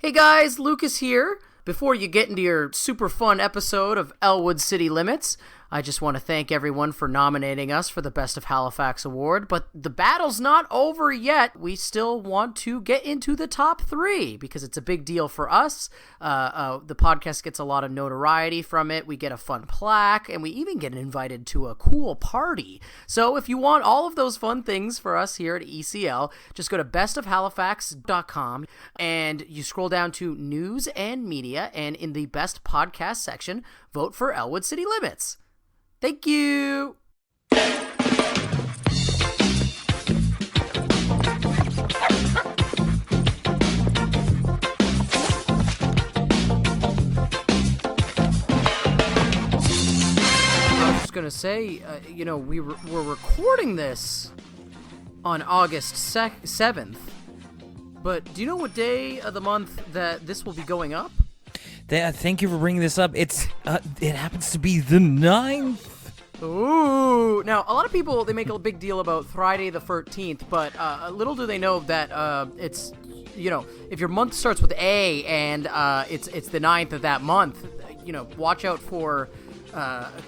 Hey guys, Lucas here. Before you get into your super fun episode of Elwood City Limits, I just want to thank everyone for nominating us for the Best of Halifax Award, but the battle's not over yet. We still want to get into the top 3 because it's a big deal for us. The podcast gets a lot of notoriety from it. We get a fun plaque, and we even get invited to a cool party. So if you want all of those fun things for us here at ECL, just go to bestofhalifax.com and you scroll down to News and Media, and in the Best Podcast section, vote for Elwood City Limits. Thank you. I was just going to say, we're recording this on August 7th, but do you know what day of the month that this will be going up? Thank you for bringing this up. It happens to be the 9th. Ooh. Now, a lot of people, they make a big deal about Friday the 13th, but little do they know that it's, if your month starts with A and it's the 9th of that month, watch out for,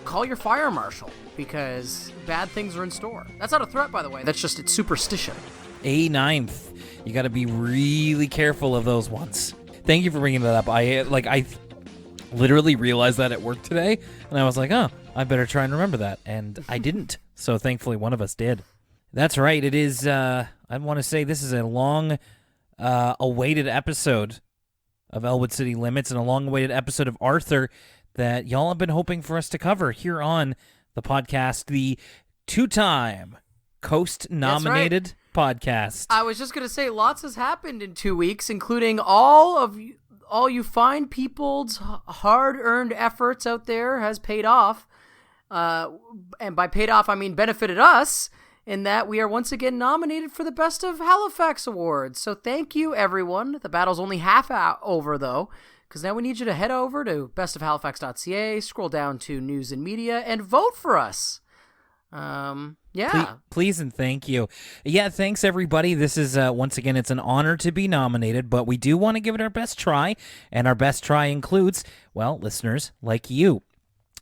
call your fire marshal because bad things are in store. That's not a threat, by the way. That's just, it's superstition. A 9th. You got to be really careful of those ones. Thank you for bringing that up. I literally realized that at work today, and I was like, oh, I better try and remember that, and I didn't. So thankfully, one of us did. That's right. It is. I want to say this is a long, awaited episode of Elwood City Limits, and a long-awaited episode of Arthur that y'all have been hoping for us to cover here on the podcast, the 2-time Coast-nominated podcast. I was just gonna say, lots has happened in 2 weeks, including all you fine people's hard-earned efforts out there has paid off. And by paid off, I mean benefited us in that we are once again nominated for the Best of Halifax Awards. So thank you, everyone. The battle's only half over, though, because now we need you to head over to bestofhalifax.ca, scroll down to News and Media, and vote for us. Yeah. Please and thank you. Yeah, thanks everybody. This is once again, it's an honor to be nominated, but we do want to give it our best try, and our best try includes, well, listeners like you.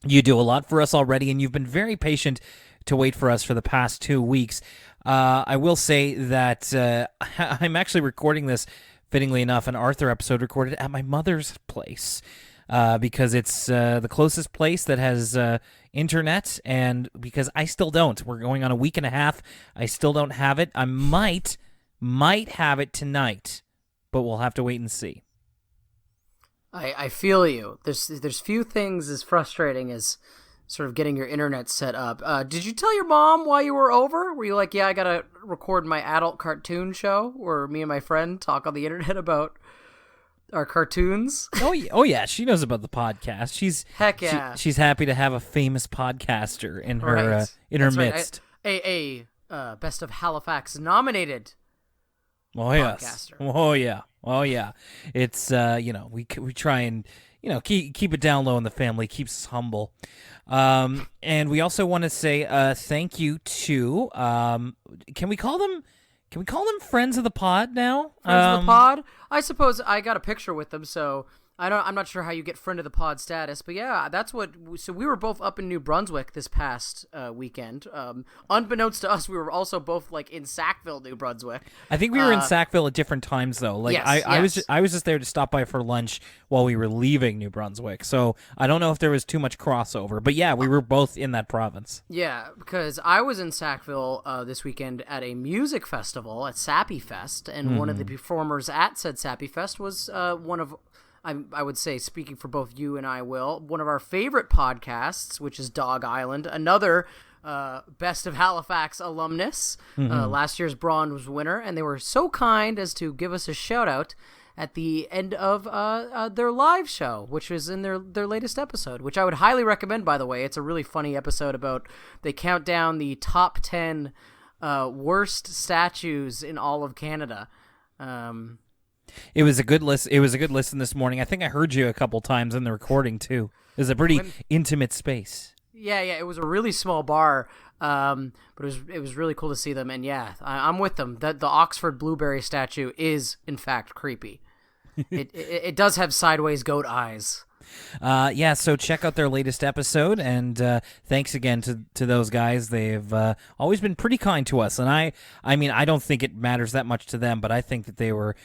You do a lot for us already, and you've been very patient to wait for us for the past 2 weeks. I will say that I'm actually recording this, fittingly enough, an Arthur episode recorded at my mother's place. Because it's the closest place that has internet, and because I still don't. We're going on a week and a half. I still don't have it. I might have it tonight, but we'll have to wait and see. I feel you. There's few things as frustrating as sort of getting your internet set up. Did you tell your mom while you were over? Were you like, yeah, I gotta record my adult cartoon show where me and my friend talk on the internet about our cartoons? Oh yeah, she knows about the podcast. Heck yeah. She's happy to have a famous podcaster in her midst. Right. A Best of Halifax nominated. Oh yes. Podcaster. Oh yeah. It's we try and keep it down low in the family, keeps us humble. And we also want to say thank you to can we call them friends of the pod now? Friends of the pod? I suppose I got a picture with them, so I'm not sure how you get friend of the pod status, but yeah, so we were both up in New Brunswick this past weekend. Unbeknownst to us, we were also both like in Sackville, New Brunswick. I think we were in Sackville at different times though. Like yes, I was just there to stop by for lunch while we were leaving New Brunswick. So I don't know if there was too much crossover, but yeah, we were both in that province. Yeah, because I was in Sackville this weekend at a music festival at Sappy Fest, and one of the performers at said Sappy Fest was one of, I would say, speaking for both you and I, Will, one of our favorite podcasts, which is Dog Island, another Best of Halifax alumnus, last year's bronze winner, and they were so kind as to give us a shout-out at the end of their live show, which was in their latest episode, which I would highly recommend, by the way. It's a really funny episode about, they count down the top 10 worst statues in all of Canada. It was a good list. It was a good listen this morning. I think I heard you a couple times in the recording too. It was a pretty intimate space. Yeah. It was a really small bar, but it was really cool to see them. And yeah, I'm with them. The Oxford blueberry statue is in fact creepy. It does have sideways goat eyes. Yeah, so check out their latest episode, and thanks again to those guys. They've always been pretty kind to us, and I mean, I don't think it matters that much to them, but I think that they were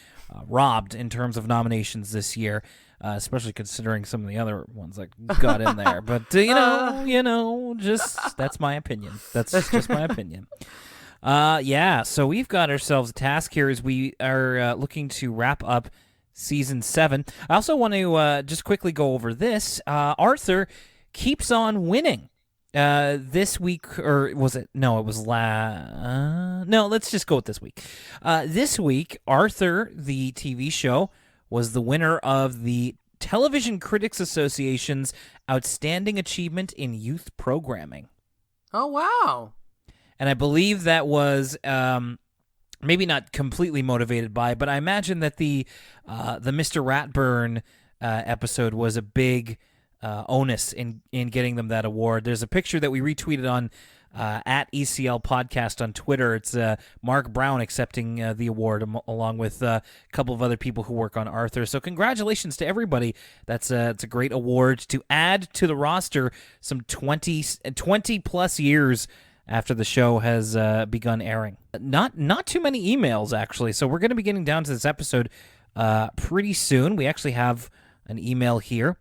robbed in terms of nominations this year, especially considering some of the other ones that got in there. But just that's my opinion. That's just my opinion. Yeah, so we've got ourselves a task here as we are looking to wrap up Season 7. I also want to just quickly go over this. Arthur keeps on winning. This week, or was it? No, it was no, let's just go with this week. This week, Arthur, the TV show, was the winner of the Television Critics Association's Outstanding Achievement in Youth Programming. Oh, wow. And I believe that was maybe not completely motivated by, but I imagine that the Mr. Ratburn episode was a big onus in getting them that award. There's a picture that we retweeted on at ECL Podcast on Twitter. It's Mark Brown accepting the award along with a couple of other people who work on Arthur. So congratulations to everybody. It's a great award to add to the roster some 20 plus years after the show has begun airing. Not too many emails, actually, so we're going to be getting down to this episode pretty soon. We actually have an email here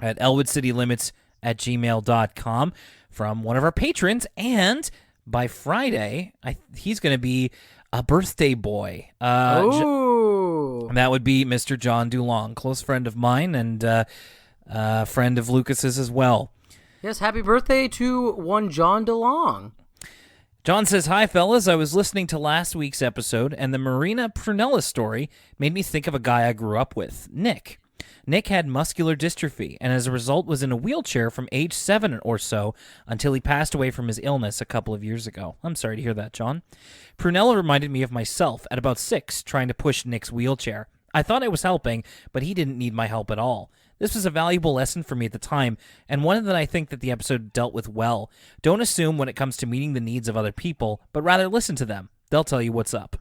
at elwoodcitylimits@gmail.com from one of our patrons, and by Friday, he's going to be a birthday boy. And that would be Mr. John Dulong, close friend of mine and friend of Lucas's as well. Yes, happy birthday to one John DeLong. John says, "Hi, fellas. I was listening to last week's episode, and the Marina Prunella story made me think of a guy I grew up with, Nick. Nick had muscular dystrophy, and as a result was in a wheelchair from age 7 or so until he passed away from his illness a couple of years ago." I'm sorry to hear that, John. "Prunella reminded me of myself at about 6, trying to push Nick's wheelchair. I thought I was helping, but he didn't need my help at all. This was a valuable lesson for me at the time, and one that I think that the episode dealt with well. Don't assume when it comes to meeting the needs of other people, but rather listen to them. They'll tell you what's up.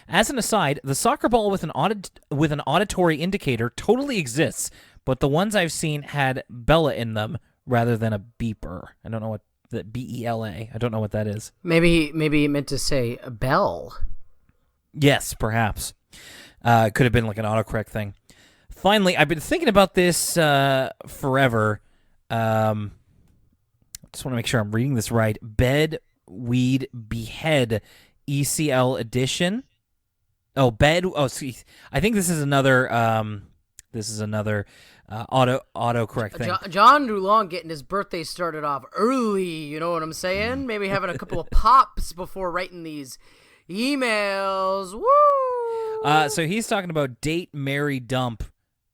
As an aside, the soccer ball with an auditory indicator totally exists, but the ones I've seen had Bella in them rather than a beeper." I don't know what the BELA. I don't know what that is. Maybe he meant to say a bell. Yes, perhaps. It could have been like an autocorrect thing. Finally, I've been thinking about this forever. Just want to make sure I'm reading this right. Bed, Weed, Behead, ECL edition. Oh, bed. Oh, see, I think this is another. Autocorrect thing. John Dulong getting his birthday started off early. You know what I'm saying? Maybe having a couple of pops before writing these emails. Woo! So he's talking about date, marry, dump,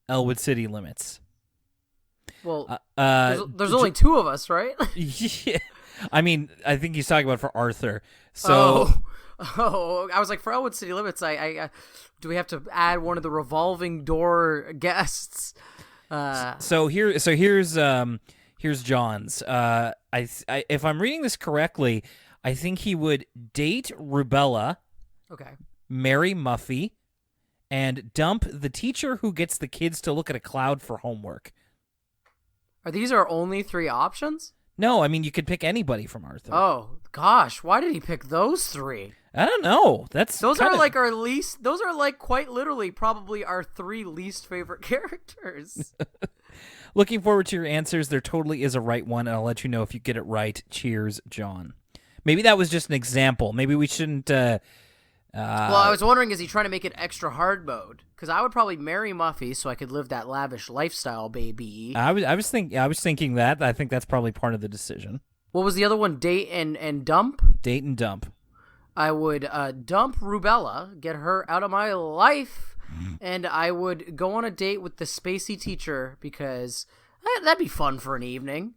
Elwood City Limits. Well, there's only 2 of us, right? Yeah. I mean, I think he's talking about for Arthur. So. Oh, I was like, for Elwood City Limits, I do we have to add one of the revolving door guests? So here's John's. If I'm reading this correctly, I think he would date Rubella. Okay. Marry Muffy, and dump the teacher who gets the kids to look at a cloud for homework. Are these our only 3 options? No, I mean, you could pick anybody from Arthur. Oh, gosh. Why did he pick those 3? I don't know. Those are like our least... Those are like quite literally probably our 3 least favorite characters. Looking forward to your answers. There totally is a right one, and I'll let you know if you get it right. Cheers, John. Maybe that was just an example. Maybe we shouldn't... well, I was wondering, is he trying to make it extra hard mode? Because I would probably marry Muffy so I could live that lavish lifestyle, baby. I was thinking that. I think that's probably part of the decision. What was the other one? Date and dump? Date and dump. I would dump Rubella, get her out of my life, and I would go on a date with the spacey teacher because that'd be fun for an evening.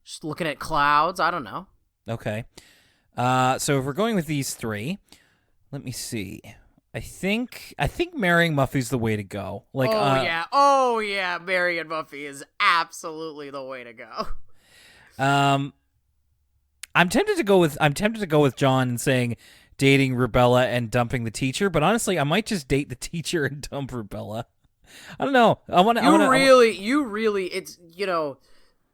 Just looking at clouds. I don't know. Okay. So if we're going with these 3, let me see. I think marrying Muffy's the way to go. Like, oh yeah, marrying Muffy is absolutely the way to go. I'm tempted to go with John and saying dating Rubella and dumping the teacher, but honestly, I might just date the teacher and dump Rubella. I don't know. You really, it's,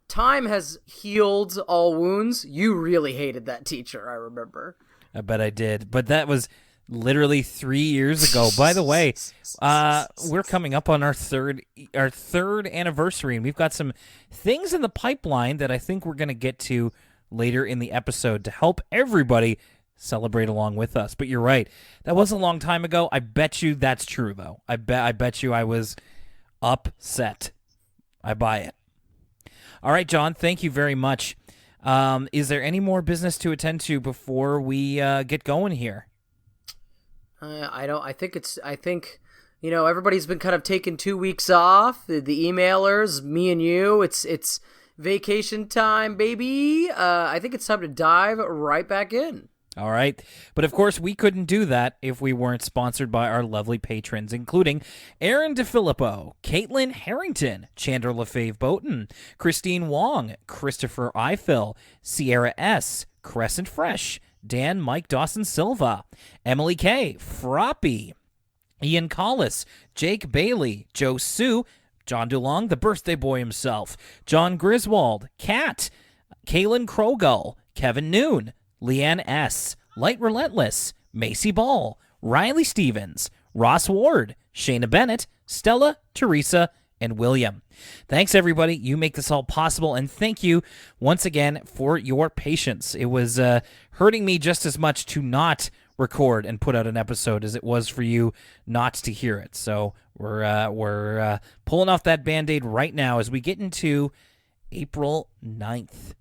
time has healed all wounds. You really hated that teacher, I remember. I bet I did. But that was literally 3 years ago. By the way, we're coming up on our third anniversary, and we've got some things in the pipeline that I think we're going to get to later in the episode to help everybody celebrate along with us. But you're right. That was a long time ago. I bet you that's true, though. I bet you I was upset. I buy it. All right, John, thank you very much. Is there any more business to attend to before we get going here? I think everybody's been kind of taking 2 weeks off. The emailers, me and you, it's vacation time, baby. I think it's time to dive right back in. All right. But of course, we couldn't do that if we weren't sponsored by our lovely patrons, including Aaron DeFilippo, Caitlin Harrington, Chandler LaFave Boughton, Christine Wong, Christopher Eiffel, Sierra S., Crescent Fresh, Dan Mike Dawson Silva, Emily K., Froppy, Ian Collis, Jake Bailey, Joe Sue, John DeLong, the birthday boy himself, John Griswold, Kat, Kaylin Krogull, Kevin Noon, Leanne S., Light Relentless, Macy Ball, Riley Stevens, Ross Ward, Shayna Bennett, Stella, Teresa, and William. Thanks, everybody. You make this all possible, and thank you once again for your patience. It was hurting me just as much to not record and put out an episode as it was for you not to hear it. So we're pulling off that Band-Aid right now as we get into April 9th.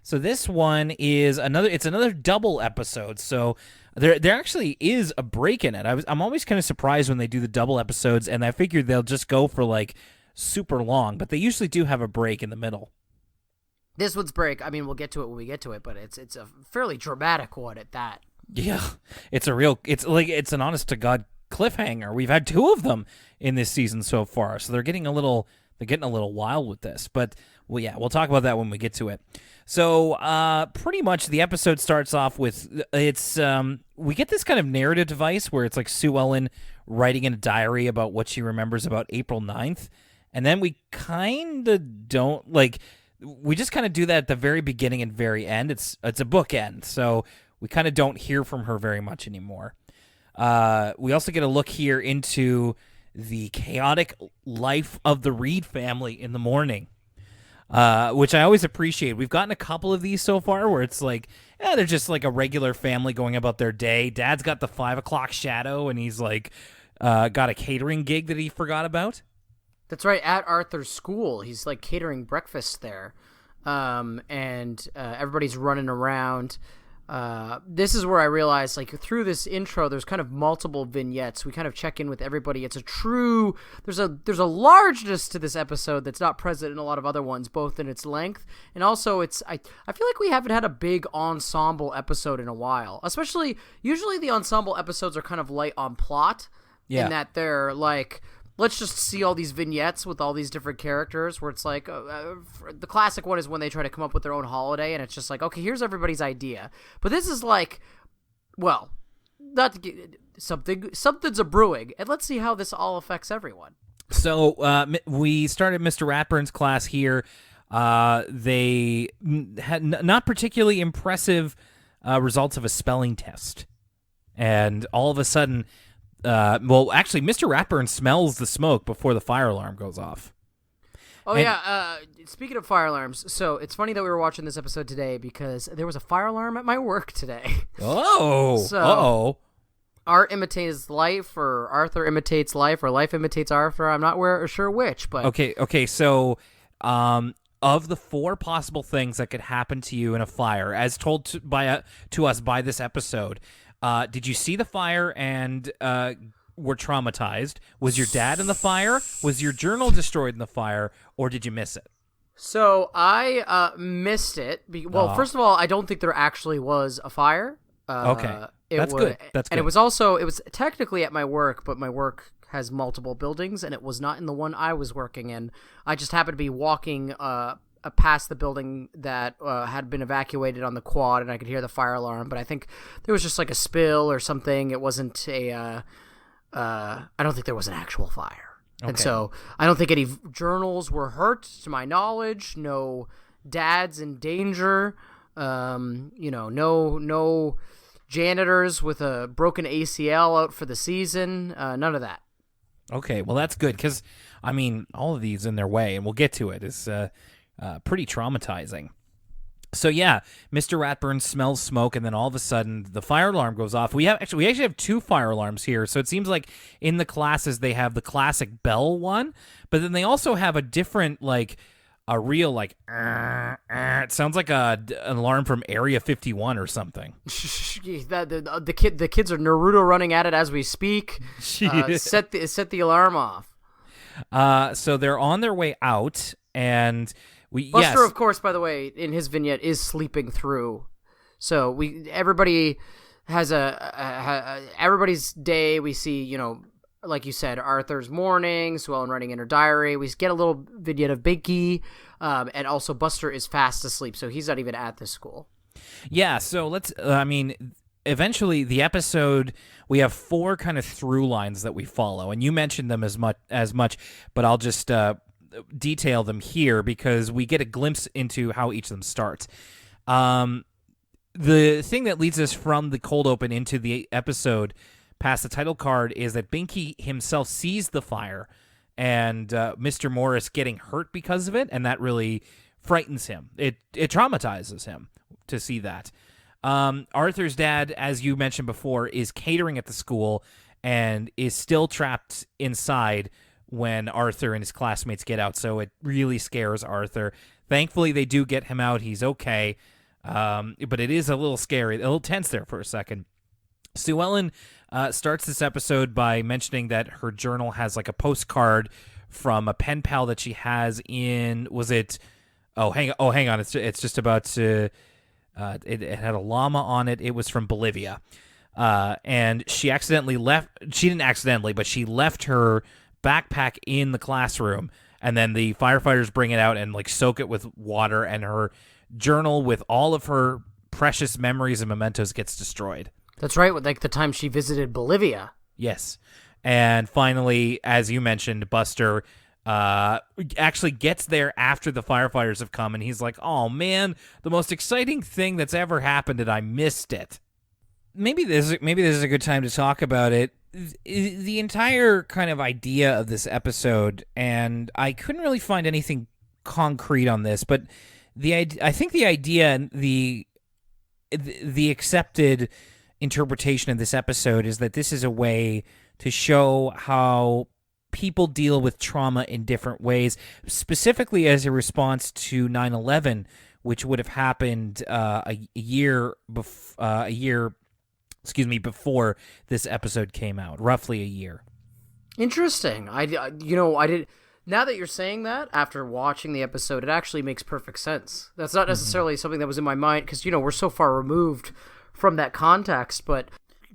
So this one is another double episode. So there actually is a break in it. I'm always kind of surprised when they do the double episodes, and I figured they'll just go for like super long, but they usually do have a break in the middle. This one's break. I mean, we'll get to it when we get to it, but it's a fairly dramatic one at that. Yeah, it's an honest to God cliffhanger. We've had 2 of them in this season so far, so they're getting a little wild with this. But well, yeah, we'll talk about that when we get to it. So pretty much the episode starts off with we get this kind of narrative device where it's like Sue Ellen writing in a diary about what she remembers about April 9th, and then we kind of don't we just kind of do that at the very beginning and very end. It's a bookend, so we kind of don't hear from her very much anymore. We also get a look here into the chaotic life of the Reed family in the morning, which I always appreciate. We've gotten a couple of these so far where it's like, they're just like a regular family going about their day. Dad's got the 5 o'clock shadow, and he's like got a catering gig that he forgot about. That's right, at Arthur's school. He's like catering breakfast there, and everybody's running around. This is where I realized, through this intro, there's kind of multiple vignettes. We kind of check in with everybody. It's there's a largeness to this episode that's not present in a lot of other ones, both in its length and also I feel like we haven't had a big ensemble episode in a while. Usually the ensemble episodes are kind of light on plot, in that they're like, let's just see all these vignettes with all these different characters, where it's like the classic one is when they try to come up with their own holiday, and it's just like, okay, here's everybody's idea. But this is like, well, not to get, something's a brewing, and let's see how this all affects everyone. So we started Mr. Ratburn's class here. They had not particularly impressive results of a spelling test, and all of a sudden, actually, Mr. Ratburn smells the smoke before the fire alarm goes off. Oh, speaking of fire alarms, so it's funny that we were watching this episode today because there was a fire alarm at my work today. Oh, so, Art imitates life, or Arthur imitates life, or life imitates Arthur. I'm not sure which, but... Okay, so, of the 4 possible things that could happen to you in a fire, as told to us by this episode... did you see the fire and were traumatized? Was your dad in the fire? Was your journal destroyed in the fire? Or did you miss it? So I missed it. First of all, I don't think there actually was a fire. Okay, that's good. And it was technically at my work, but my work has multiple buildings, and it was not in the one I was working in. I just happened to be walking past the building that had been evacuated on the quad, and I could hear the fire alarm, but I think there was just like a spill or something. It wasn't I don't think there was an actual fire. Okay. And so I don't think any journals were hurt, to my knowledge. No dads in danger. No janitors with a broken ACL out for the season. None of that. Okay, well, that's good because, I mean, all of these in their way, and we'll get to it, is pretty traumatizing. So, yeah, Mr. Ratburn smells smoke, and then all of a sudden, the fire alarm goes off. We actually have 2 fire alarms here, so it seems like in the classes they have the classic bell one, but then they also have a different, like, a real, like, it sounds like an alarm from Area 51 or something. The kids are Naruto running at it as we speak. Set the alarm off. So they're on their way out, and Buster, of course, by the way, in his vignette is sleeping through. So everybody has everybody's day. We see, like you said, Arthur's morning, Sue Ellen writing in her diary. We get a little vignette of Binky, and also Buster is fast asleep, so he's not even at this school. Yeah, so eventually the episode, we have 4 kind of through lines that we follow, and you mentioned them as much, but I'll just detail them here because we get a glimpse into how each of them starts. The thing that leads us from the cold open into the episode past the title card is that Binky himself sees the fire and Mr. Morris getting hurt because of it, and that really frightens him. It traumatizes him to see that. Arthur's dad, as you mentioned before, is catering at the school and is still trapped inside when Arthur and his classmates get out, so it really scares Arthur. Thankfully, they do get him out. He's okay, but it is a little scary, a little tense there for a second. Sue Ellen starts this episode by mentioning that her journal has like a postcard from a pen pal that she has in, was it, hang on, it's just about to, it had a llama on it. It was from Bolivia. And she didn't accidentally, but she left her backpack in the classroom, and then the firefighters bring it out and like soak it with water, and her journal with all of her precious memories and mementos gets destroyed. That's right, with like the time she visited Bolivia. Yes. And finally, as you mentioned, Buster actually gets there after the firefighters have come, and he's like, oh man, the most exciting thing that's ever happened, and I missed it. Maybe this is a good time to talk about it. The entire kind of idea of this episode, and I couldn't really find anything concrete on this, but I think the idea and the accepted interpretation of this episode is that this is a way to show how people deal with trauma in different ways, specifically as a response to 9/11, which would have happened a year before this episode came out, roughly a year. Interesting. I did. Now that you're saying that, after watching the episode, it actually makes perfect sense. That's not necessarily something that was in my mind because we're so far removed from that context, but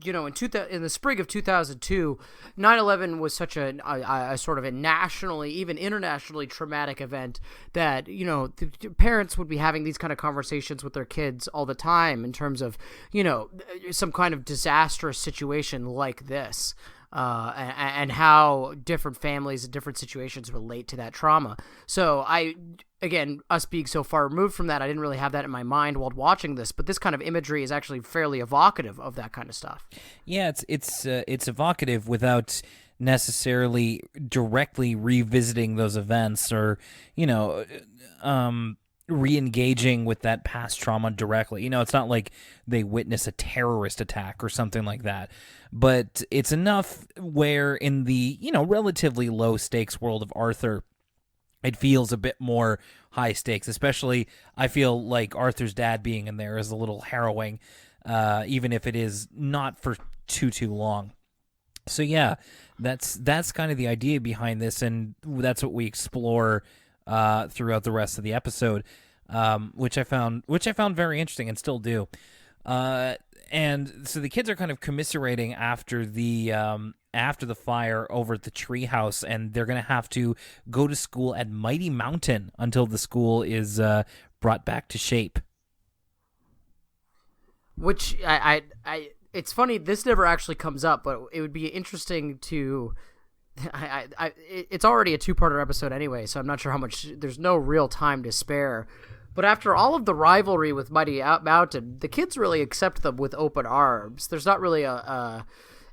in the spring of 2002, 9/11 was such a sort of a nationally, even internationally traumatic event that, the parents would be having these kind of conversations with their kids all the time in terms of, some kind of disastrous situation like this. And how different families and different situations relate to that trauma. So us being so far removed from that, I didn't really have that in my mind while watching this, but this kind of imagery is actually fairly evocative of that kind of stuff. Yeah, it's evocative without necessarily directly revisiting those events or, re-engaging with that past trauma directly. It's not like they witness a terrorist attack or something like that, but it's enough where in the, relatively low stakes world of Arthur, it feels a bit more high stakes, especially I feel like Arthur's dad being in there is a little harrowing, even if it is not for too long. So yeah, that's kind of the idea behind this, and that's what we explore throughout the rest of the episode, which I found very interesting and still do. And so the kids are kind of commiserating after the fire over at the treehouse, and they're going to have to go to school at Mighty Mountain until the school is brought back to shape. Which it's funny, this never actually comes up, but it would be interesting to... it's already a two-parter episode anyway, so I'm not sure how much... There's no real time to spare. But after all of the rivalry with Mighty Mountain, the kids really accept them with open arms. There's not really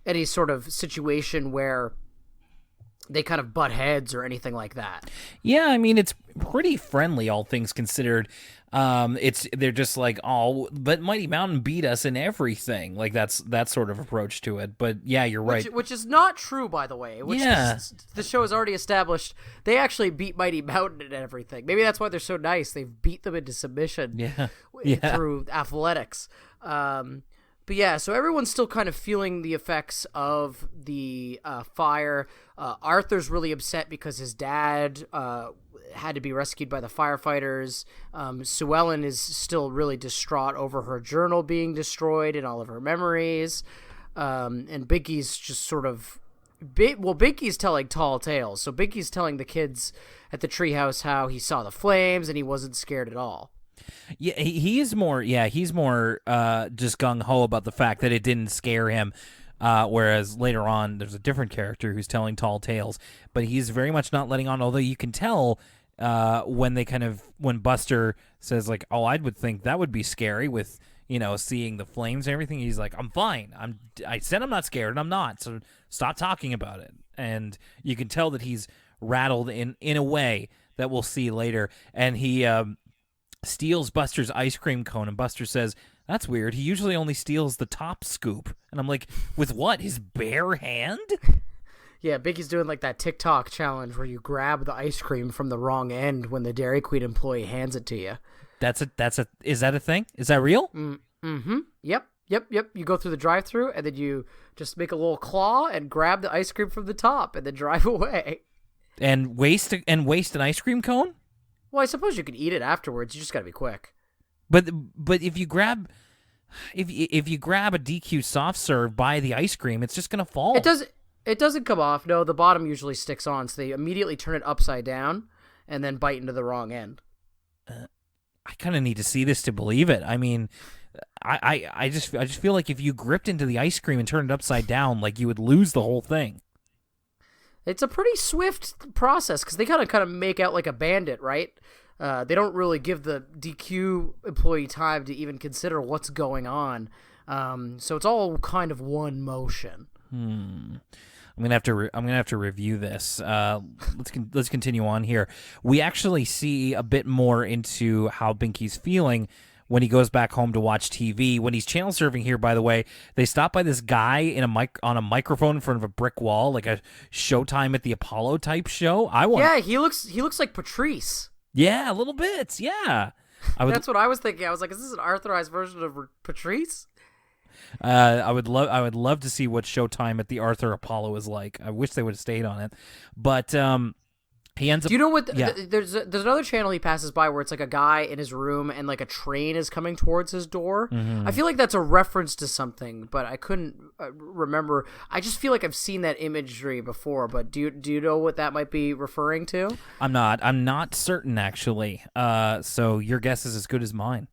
any sort of situation where they kind of butt heads or anything like that. Yeah, I mean, it's pretty friendly, all things considered. They're just like, oh, but Mighty Mountain beat us in everything. Like, that's that sort of approach to it. But yeah, you're right. Which is not true, by the way. The show has already established they actually beat Mighty Mountain in everything. Maybe that's why they're so nice. They've beat them into submission through athletics. But yeah, so everyone's still kind of feeling the effects of the fire. Arthur's really upset because his dad had to be rescued by the firefighters. Sue Ellen is still really distraught over her journal being destroyed and all of her memories. And Binky's just sort of... Binky's telling tall tales. So Binky's telling the kids at the treehouse how he saw the flames and he wasn't scared at all. Yeah, he's more just gung-ho about the fact that it didn't scare him, whereas later on there's a different character who's telling tall tales, but he's very much not letting on, although you can tell when Buster says, like, oh, I would think that would be scary with, seeing the flames and everything. He's like, I'm fine. I said I'm not scared, and I'm not, so stop talking about it. And you can tell that he's rattled in a way that we'll see later, and he... steals Buster's ice cream cone, and Buster says, that's weird. He usually only steals the top scoop. And I'm like, with what? His bare hand? Yeah, Binky's doing like that TikTok challenge where you grab the ice cream from the wrong end when the Dairy Queen employee hands it to you. Is that a thing? Is that real? Mm-hmm. Yep. You go through the drive-thru and then you just make a little claw and grab the ice cream from the top and then drive away. And waste an ice cream cone? Well, I suppose you could eat it afterwards. You just got to be quick. But if you grab a DQ soft serve by the ice cream, it's just gonna fall. It doesn't come off. No, the bottom usually sticks on, so they immediately turn it upside down and then bite into the wrong end. I kind of need to see this to believe it. I mean, I just feel like if you gripped into the ice cream and turned it upside down, like you would lose the whole thing. It's a pretty swift process because they kind of make out like a bandit, right? They don't really give the DQ employee time to even consider what's going on. So it's all kind of one motion. I'm gonna have to review this. Let's continue on here. We actually see a bit more into how Binky's feeling when he goes back home to watch TV. When he's channel surfing here, by the way, they stop by this guy on a microphone in front of a brick wall, like a Showtime at the Apollo type show. Yeah, he looks like Patrice. Yeah, a little bit. Yeah, that's what I was thinking. I was like, is this an Arthurized version of Patrice? I would love to see what Showtime at the Arthur Apollo is like. I wish they would have stayed on it, but he ends up. Do you know what? There's another channel he passes by where it's like a guy in his room and like a train is coming towards his door. Mm-hmm. I feel like that's a reference to something, but I couldn't remember. I just feel like I've seen that imagery before. But do you know what that might be referring to? I'm not certain actually. So your guess is as good as mine.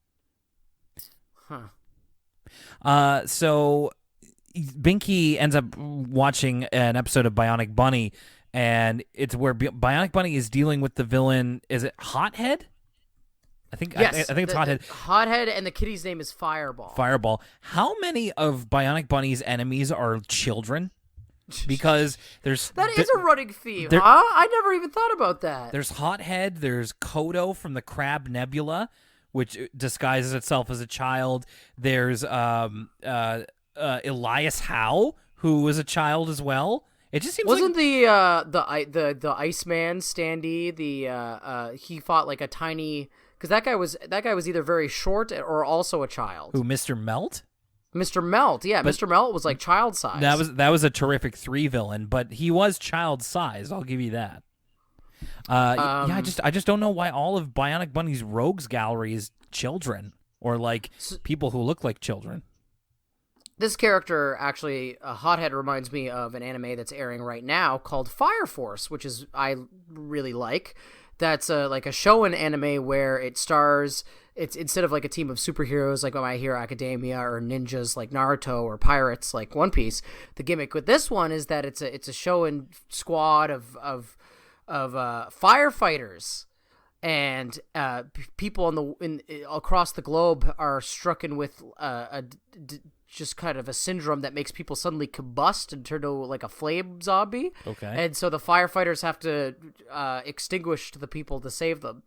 Huh. So Binky ends up watching an episode of Bionic Bunny. And it's where Bionic Bunny is dealing with the villain. Is it Hothead? I think yes, I think it's Hothead. Hothead, and the kitty's name is Fireball. Fireball. How many of Bionic Bunny's enemies are children? Because there's that is a running theme. Huh? I never even thought about that. There's Hothead. There's Kodo from the Crab Nebula, which disguises itself as a child. There's Elias Howe, who was a child as well. It just seems wasn't the Iceman standee he fought like a tiny because that guy was either very short or also a child. Who, Mr. Melt? Mr. Melt, yeah, Mr. Melt was like child size. That was a terrific 3 villain, but he was child size. I'll give you that. I just don't know why all of Bionic Bunny's rogues gallery is children or like people who look like children. This character, actually, Hothead, reminds me of an anime that's airing right now called Fire Force, which I really like. that's like a shonen anime where it stars. It's instead of like a team of superheroes like My Hero Academia or ninjas like Naruto or pirates like One Piece. The gimmick with this one is that it's a shonen squad of firefighters, and people across the globe are stricken with just kind of a syndrome that makes people suddenly combust and turn to like a flame zombie. Okay. And so the firefighters have to extinguish the people to save them.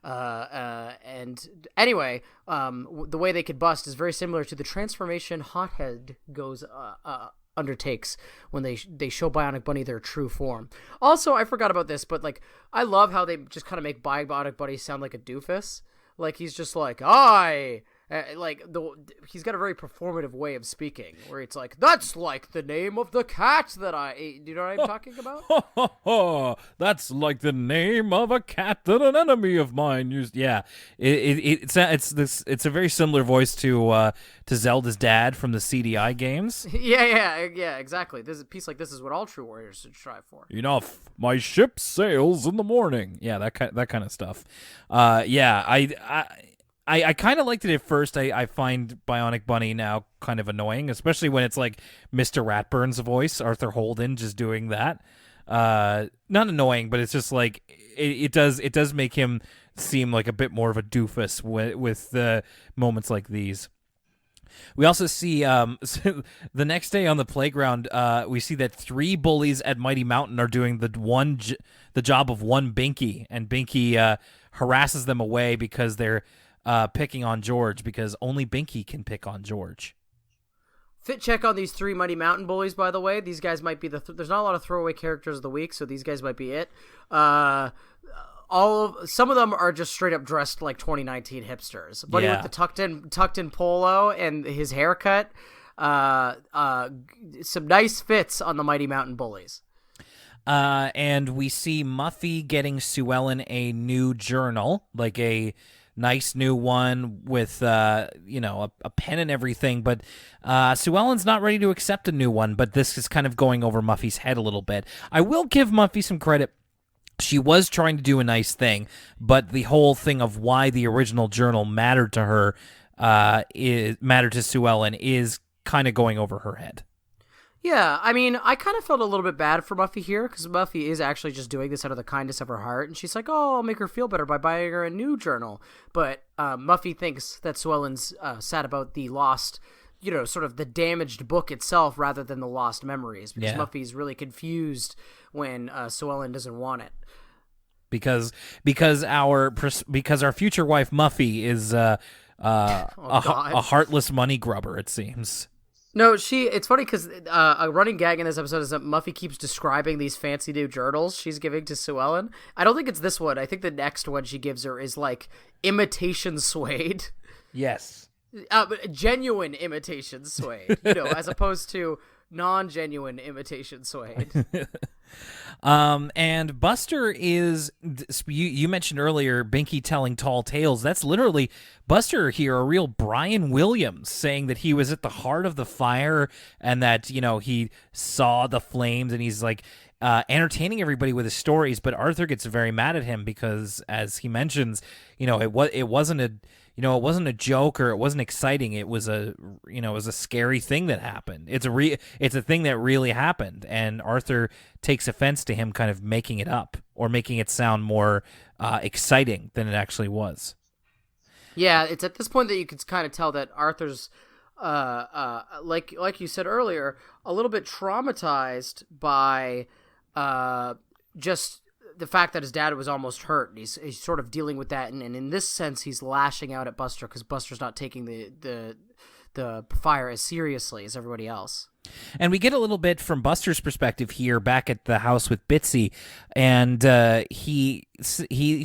And anyway, the way they combust is very similar to the transformation Hothead undertakes when they show Bionic Bunny their true form. Also, I forgot about this, but like I love how they just kind of make Bionic Bunny sound like a doofus. Like he's just like, he's got a very performative way of speaking, where it's like, that's like the name of the cat that I ate. Do you know what I'm talking about? That's like the name of a cat that an enemy of mine used. Yeah, it's a very similar voice to Zelda's dad from the CDI games. Yeah, exactly. There's a piece like this is what all true warriors should strive for. Enough. My ship sails in the morning. Yeah, that kind of stuff. I kind of liked it at first. I find Bionic Bunny now kind of annoying, especially when it's like Mr. Ratburn's voice, Arthur Holden, just doing that. Not annoying, but it's just like it does make him seem like a bit more of a doofus with moments like these. We also see the next day on the playground, we see that 3 bullies at Mighty Mountain are doing the job of one Binky, and Binky harasses them away because they're picking on George, because only Binky can pick on George. Fit check on these 3 Mighty Mountain bullies, by the way. These guys might be there's not a lot of throwaway characters of the week, so these guys might be it. Some of them are just straight up dressed like 2019 hipsters. Buddy with the tucked in polo and his haircut. Some nice fits on the Mighty Mountain bullies. And we see Muffy getting Sue Ellen a new journal, like a nice new one with a pen and everything, but Sue Ellen's not ready to accept a new one, but this is kind of going over Muffy's head a little bit. I will give Muffy some credit. She was trying to do a nice thing, but the whole thing of why the original journal mattered to her, mattered to Sue Ellen, is kind of going over her head. Yeah, I mean, I kind of felt a little bit bad for Muffy here, because Muffy is actually just doing this out of the kindness of her heart, and she's like, oh, I'll make her feel better by buying her a new journal. But Muffy thinks that Sue Ellen's sad about the lost, sort of the damaged book itself rather than the lost memories, because Muffy's really confused when Sue Ellen doesn't want it. Because our future wife Muffy is a heartless money grubber, it seems. No, it's funny because a running gag in this episode is that Muffy keeps describing these fancy new journals she's giving to Sue Ellen. I don't think it's this one. I think the next one she gives her is like imitation suede. Yes. Genuine imitation suede, as opposed to non-genuine imitation suede. And Buster is, you mentioned earlier Binky telling tall tales. That's literally Buster here, a real Brian Williams, saying that he was at the heart of the fire and that, he saw the flames, and he's like entertaining everybody with his stories. But Arthur gets very mad at him because, as he mentions, it wasn't a joke, or it wasn't exciting. It was a scary thing that happened. It's a thing that really happened, and Arthur takes offense to him kind of making it up or making it sound more exciting than it actually was. Yeah, it's at this point that you can kind of tell that Arthur's, like you said earlier, a little bit traumatized by just the fact that his dad was almost hurt. He's sort of dealing with that, and in this sense, he's lashing out at Buster because Buster's not taking the fire as seriously as everybody else. And we get a little bit from Buster's perspective here back at the house with Bitsy, and he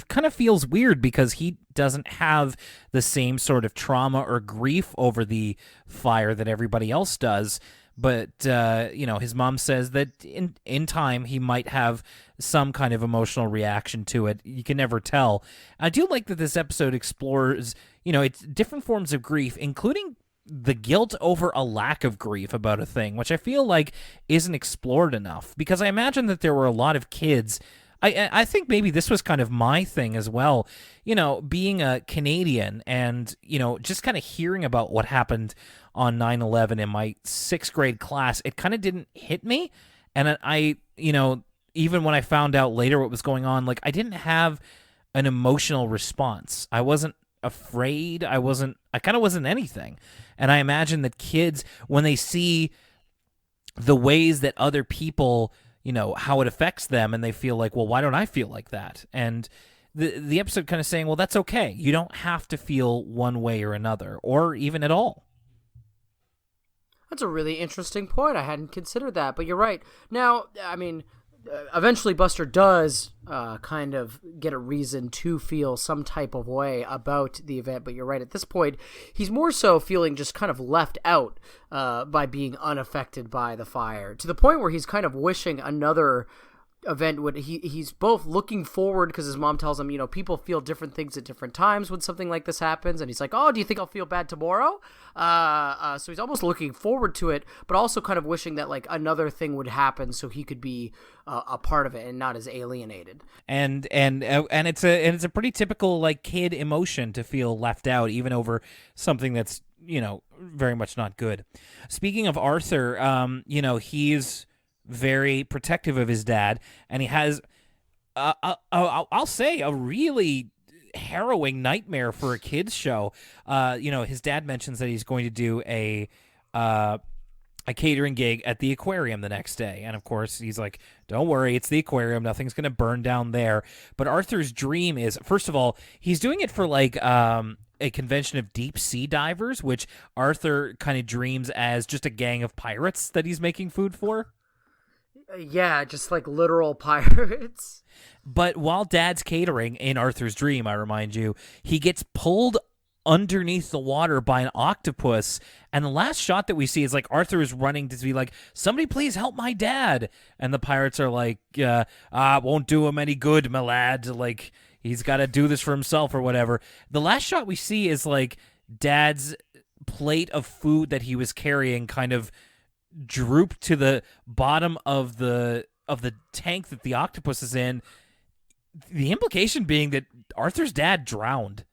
kind of feels weird because he doesn't have the same sort of trauma or grief over the fire that everybody else does. But, his mom says that in time he might have some kind of emotional reaction to it. You can never tell. I do like that this episode explores, it's different forms of grief, including the guilt over a lack of grief about a thing, which I feel like isn't explored enough. Because I imagine that there were a lot of kids, I think maybe this was kind of my thing as well. Being a Canadian and, just kind of hearing about what happened on 9/11 in my 6th grade class, it kind of didn't hit me. And I even when I found out later what was going on, like I didn't have an emotional response. I wasn't afraid. I kind of wasn't anything. And I imagine that kids, when they see the ways that other people, how it affects them, and they feel like, well, why don't I feel like that? And the episode kind of saying, well, that's okay. You don't have to feel one way or another, or even at all. That's a really interesting point. I hadn't considered that, but you're right. Now, I mean, eventually Buster does kind of get a reason to feel some type of way about the event, but you're right. At this point, he's more so feeling just kind of left out by being unaffected by the fire, to the point where he's kind of wishing another event would. He's both looking forward, because his mom tells him, people feel different things at different times when something like this happens, and he's like, oh, do you think I'll feel bad tomorrow? So he's almost looking forward to it, but also kind of wishing that like another thing would happen so he could be a part of it and not as alienated. And it's a pretty typical like kid emotion to feel left out, even over something that's very much not good. Speaking of Arthur, he's very protective of his dad, and he has I'll say a really harrowing nightmare for a kids show. His dad mentions that he's going to do a catering gig at the aquarium the next day, and of course he's like, don't worry, it's the aquarium, nothing's going to burn down there. But Arthur's dream is, first of all, he's doing it for like a convention of deep sea divers, which Arthur kind of dreams as just a gang of pirates that he's making food for. Yeah, just like literal pirates. But while Dad's catering in Arthur's dream, I remind you, he gets pulled underneath the water by an octopus, and the last shot that we see is like Arthur is running to be like, somebody please help my dad, and the pirates are like, won't do him any good, my lad, like he's got to do this for himself or whatever. The last shot we see is like Dad's plate of food that he was carrying kind of droop to the bottom of the tank that the octopus is in. The implication being that Arthur's dad drowned.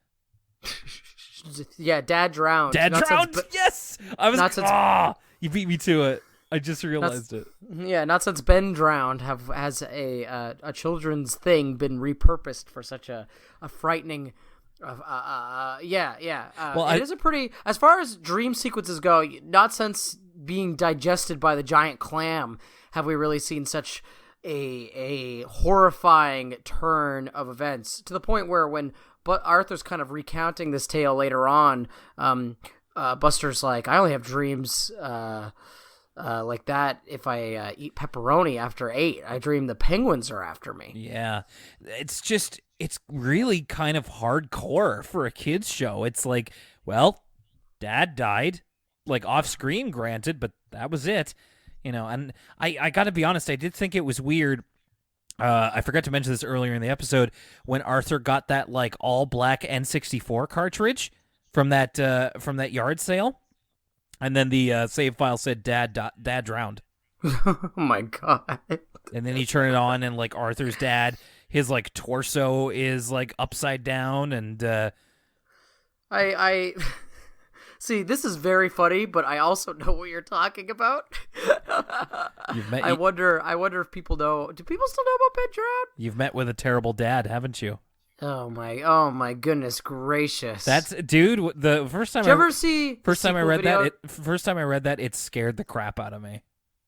Yeah, Dad drowned. Dad drowned. Yes, I was. You beat me to it. I just realized it. Yeah, not since Ben drowned has a children's thing been repurposed for such a frightening. Well, it is a pretty, as far as dream sequences go, not since being digested by the giant clam have we really seen such a horrifying turn of events, to the point where when Arthur's kind of recounting this tale later on, Buster's like, I only have dreams like that if I eat pepperoni after 8. I dream the penguins are after me. Yeah, it's really kind of hardcore for a kids show. It's like, well, Dad died, like off screen, granted, but that was it, And I got to be honest, I did think it was weird. I forgot to mention this earlier in the episode when Arthur got that like all black N64 cartridge from that yard sale, and then the save file said Dad drowned. Oh my god! And then you turn it on, and like Arthur's dad, his like torso is like upside down, and I see, this is very funny, but I also know what you're talking about. I wonder if people know. Do people still know about Ben Drown? You've met with a terrible dad, haven't you? Oh my goodness gracious! That's, dude. The first time. Did you ever see? First time I read that, it scared the crap out of me.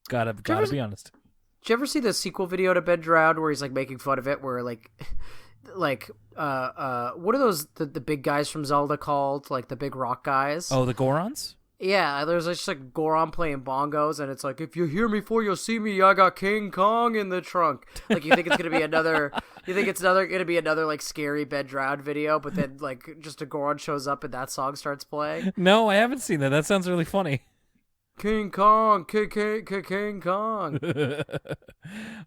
Gotta be honest. Did you ever see the sequel video to Ben Drowned where he's like making fun of it, where like what are those the big guys from Zelda called, like the big rock guys? Oh, the Gorons? Yeah, there's just like Goron playing bongos, and it's like, if you hear me before you'll see me, I got King Kong in the trunk. Like, you think it's gonna be another like scary Ben Drowned video, but then like just a Goron shows up and that song starts playing. No, I haven't seen that. That sounds really funny. King Kong, King Kong.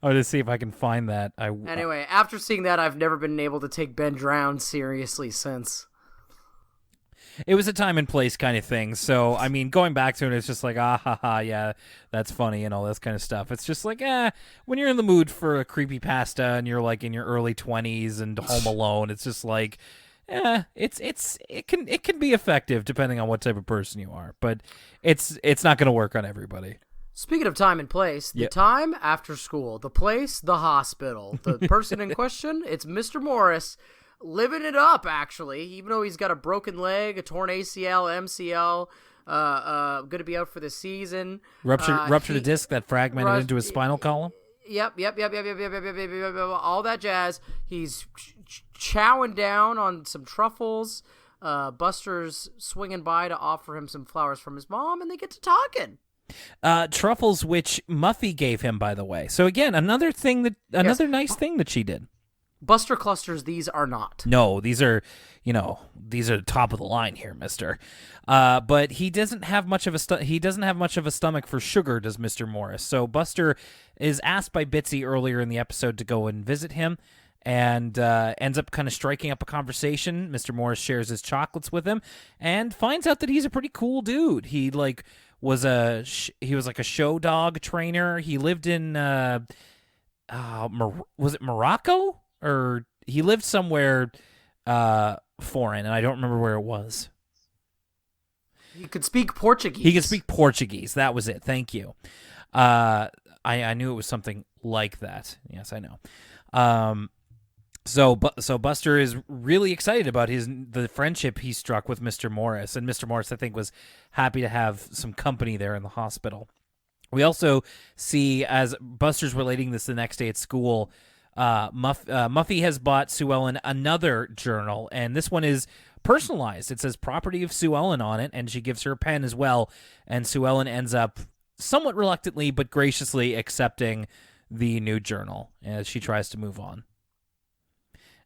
I'll just see if I can find that. Anyway, after seeing that, I've never been able to take Ben Drowned seriously since. It was a time and place kind of thing. So, I mean, going back to it, it's just like, ah, ha, ha, yeah, that's funny and all this kind of stuff. It's just like, when you're in the mood for a creepypasta and you're like in your early 20s and home alone, it's just like, it can be effective depending on what type of person you are, but it's not going to work on everybody. Speaking of time and place, the time after school, the place, the hospital, the person in question, it's Mr. Morris. Living it up, actually, even though he's got a broken leg, a torn ACL, MCL, going to be out for the season. Ruptured a disc that fragmented into his spinal column. Yep. All that jazz. He's chowing down on some truffles. Buster's swinging by to offer him some flowers from his mom, and they get to talking. Truffles, which Muffy gave him, by the way. So again, another nice thing that she did. Buster clusters, these are not. No, these are top of the line here, mister. But he doesn't have much of a stomach for sugar, does Mr. Morris. So Buster is asked by Bitsy earlier in the episode to go and visit him, and ends up kind of striking up a conversation. Mr. Morris shares his chocolates with him and finds out that he's a pretty cool dude. He was like a show dog trainer. He lived in was it Morocco? Or he lived somewhere foreign, and I don't remember where it was. He could speak Portuguese. He could speak Portuguese. That was it. Thank you. I knew it was something like that. Yes, I know. So Buster is really excited about the friendship he struck with Mr. Morris, and Mr. Morris, I think, was happy to have some company there in the hospital. We also see, as Buster's relating this the next day at school, Muffy has bought Sue Ellen another journal, and this one is personalized. It says property of Sue Ellen on it, and she gives her a pen as well, and Sue Ellen ends up somewhat reluctantly but graciously accepting the new journal as she tries to move on.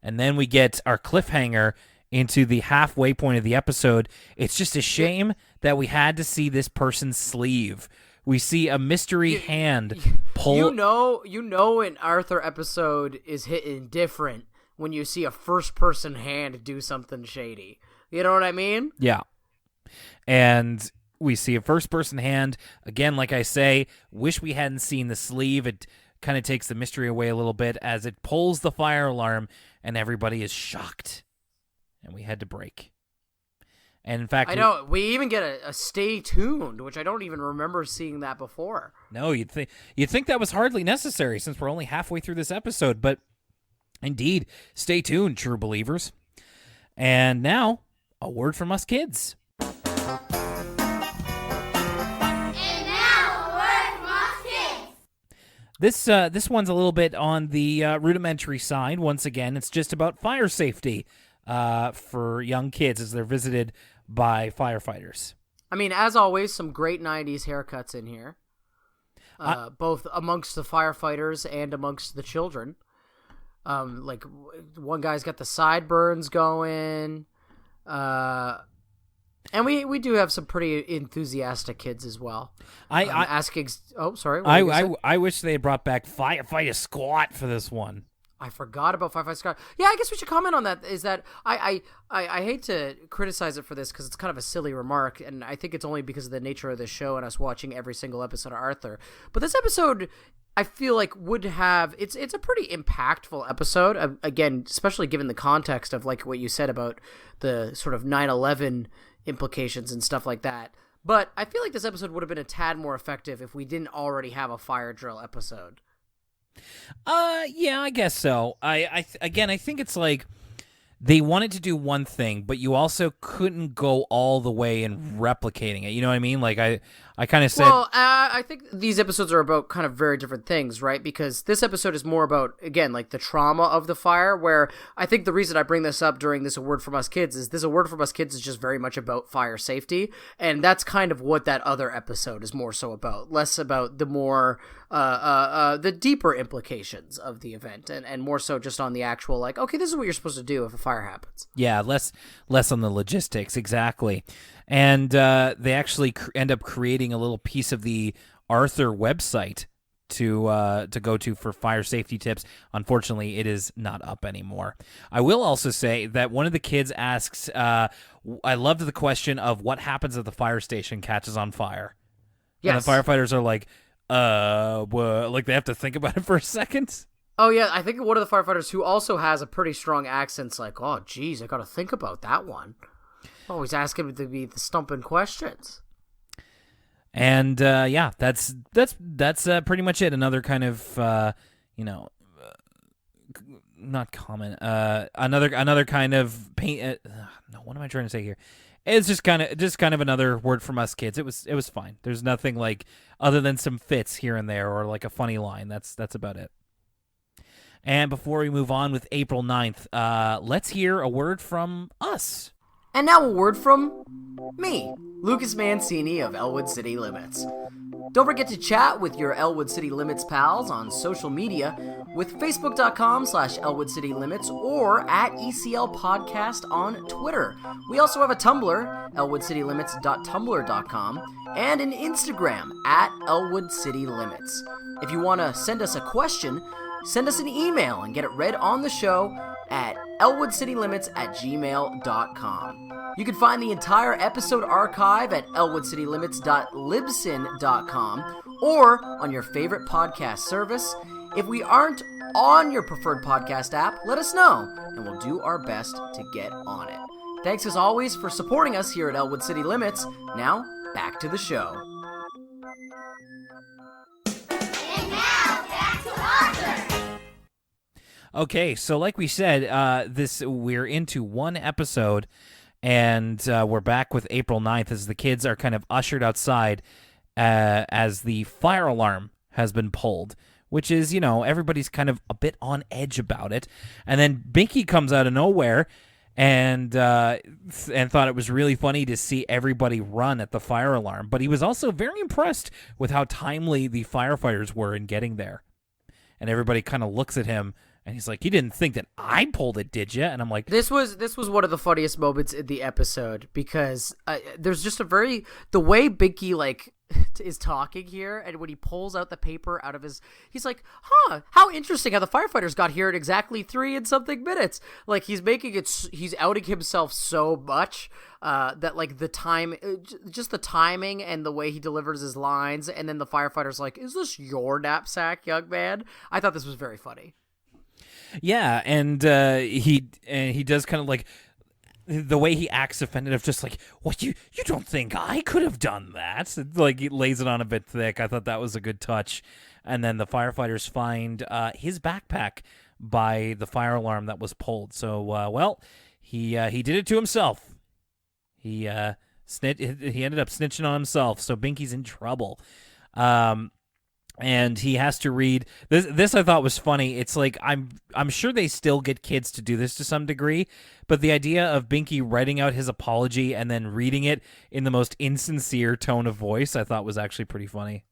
And then we get our cliffhanger into the halfway point of the episode. It's just a shame that we had to see this person's sleeve. We see a mystery hand pull. You know an Arthur episode is hitting different when you see a first-person hand do something shady. You know what I mean? Yeah. And we see a first-person hand. Again, like I say, wish we hadn't seen the sleeve. It kind of takes the mystery away a little bit as it pulls the fire alarm, and everybody is shocked. And we had to break. And in fact, I know we even get a stay tuned, which I don't even remember seeing that before. No, you'd think that was hardly necessary since we're only halfway through this episode, but indeed, stay tuned, true believers. And now, a word from us kids. And now, a word from us kids. This one's a little bit on the rudimentary side. Once again, it's just about fire safety for young kids as they're visited by firefighters. I mean, as always, some great 90s haircuts in here, both amongst the firefighters and amongst the children. Like one guy's got the sideburns going, and we do have some pretty enthusiastic kids as well. Asking. Oh, sorry. I wish they had brought back Firefighter Squat for this one. I forgot about Firefighter Squad. Yeah, I guess we should comment on that. Is that I hate to criticize it for this because it's kind of a silly remark, and I think it's only because of the nature of the show and us watching every single episode of Arthur. But this episode, I feel like would have it's a pretty impactful episode. Again, especially given the context of like what you said about the sort of 9/11 implications and stuff like that. But I feel like this episode would have been a tad more effective if we didn't already have a fire drill episode. Yeah, I guess so. I think it's like they wanted to do one thing, but you also couldn't go all the way in replicating it. You know what I mean? Like I kind of said. Well, I think these episodes are about kind of very different things, right? Because this episode is more about, again, like the trauma of the fire, where I think the reason I bring this up during this A Word From Us Kids is this A Word From Us Kids is just very much about fire safety. And that's kind of what that other episode is more so about. Less about the more, the deeper implications of the event and more so just on the actual, like, okay, this is what you're supposed to do if a fire happens. Yeah, less on the logistics, exactly. And they actually end up creating a little piece of the Arthur website to go to for fire safety tips. Unfortunately, it is not up anymore. I will also say that one of the kids asks, I loved the question of what happens if the fire station catches on fire. Yes. And the firefighters are like, like they have to think about it for a second. Oh, yeah, I think one of the firefighters who also has a pretty strong accent's like, oh, geez, I got to think about that one. Always ask him to be the stumping questions. And, yeah, that's pretty much it. Another kind of, not common, another kind of pain. No, what am I trying to say here? It's just kind of another word from us kids. It was fine. There's nothing like other than some fits here and there or like a funny line. That's about it. And before we move on with April 9th, let's hear a word from us. And now a word from me, Lucas Mancini of Elwood City Limits. Don't forget to chat with your Elwood City Limits pals on social media with facebook.com/Elwood City Limits or at ECL Podcast on Twitter. We also have a Tumblr, elwoodcitylimits.tumblr.com, and an Instagram at Elwood City Limits. If you want to send us a question, send us an email and get it read on the show at elwoodcitylimits@gmail.com. You can find the entire episode archive at elwoodcitylimits.libsyn.com or on your favorite podcast service. If we aren't on your preferred podcast app, let us know, and we'll do our best to get on it. Thanks as always for supporting us here at Elwood City Limits. Now, back to the show. And now, back to Arthur. Okay, so like we said, we're into one episode, and we're back with April 9th as the kids are kind of ushered outside as the fire alarm has been pulled, which is, everybody's kind of a bit on edge about it. And then Binky comes out of nowhere and thought it was really funny to see everybody run at the fire alarm. But he was also very impressed with how timely the firefighters were in getting there. And everybody kind of looks at him. And he's like, "You didn't think that I pulled it, did you?" And I'm like, This was one of the funniest moments in the episode because there's just the way Binky is talking here, and when he pulls out the paper out of he's like, "Huh, how interesting how the firefighters got here in exactly 3 and something minutes." Like he's outing himself so much that like the timing and the way he delivers his lines, and then the firefighter's like, "Is this your knapsack, young man?" I thought this was very funny. Yeah, and he does kind of like the way he acts offended of just like, "What, you don't think I could have done that?" Like he lays it on a bit thick. I thought that was a good touch. And then the firefighters find his backpack by the fire alarm that was pulled. So he did it to himself. He ended up snitching on himself. So Binky's in trouble. And he has to read this. This I thought was funny. It's like I'm sure they still get kids to do this to some degree, but the idea of Binky writing out his apology and then reading it in the most insincere tone of voice, I thought was actually pretty funny.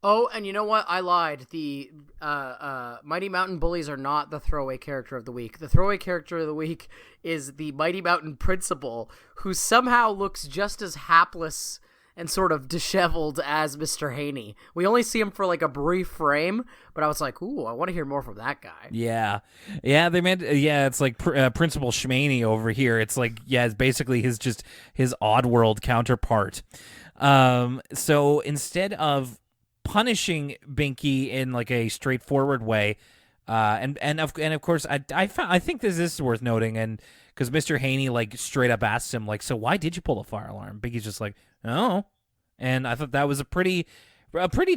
Oh, and you know what? I lied. The Mighty Mountain Bullies are not the throwaway character of the week. The throwaway character of the week is the Mighty Mountain Principal, who somehow looks just as hapless and sort of disheveled as Mr. Haney. We only see him for like a brief frame, but I was like, ooh, I want to hear more from that guy. Yeah, it's like Principal Schmaney over here. It's like, it's basically his Oddworld counterpart. So instead of punishing Binky in like a straightforward way, and of course, I think this is worth noting, and because Mr. Haney like straight up asks him like, "So why did you pull the fire alarm?" Binky's just like, "Oh," and I thought that was a pretty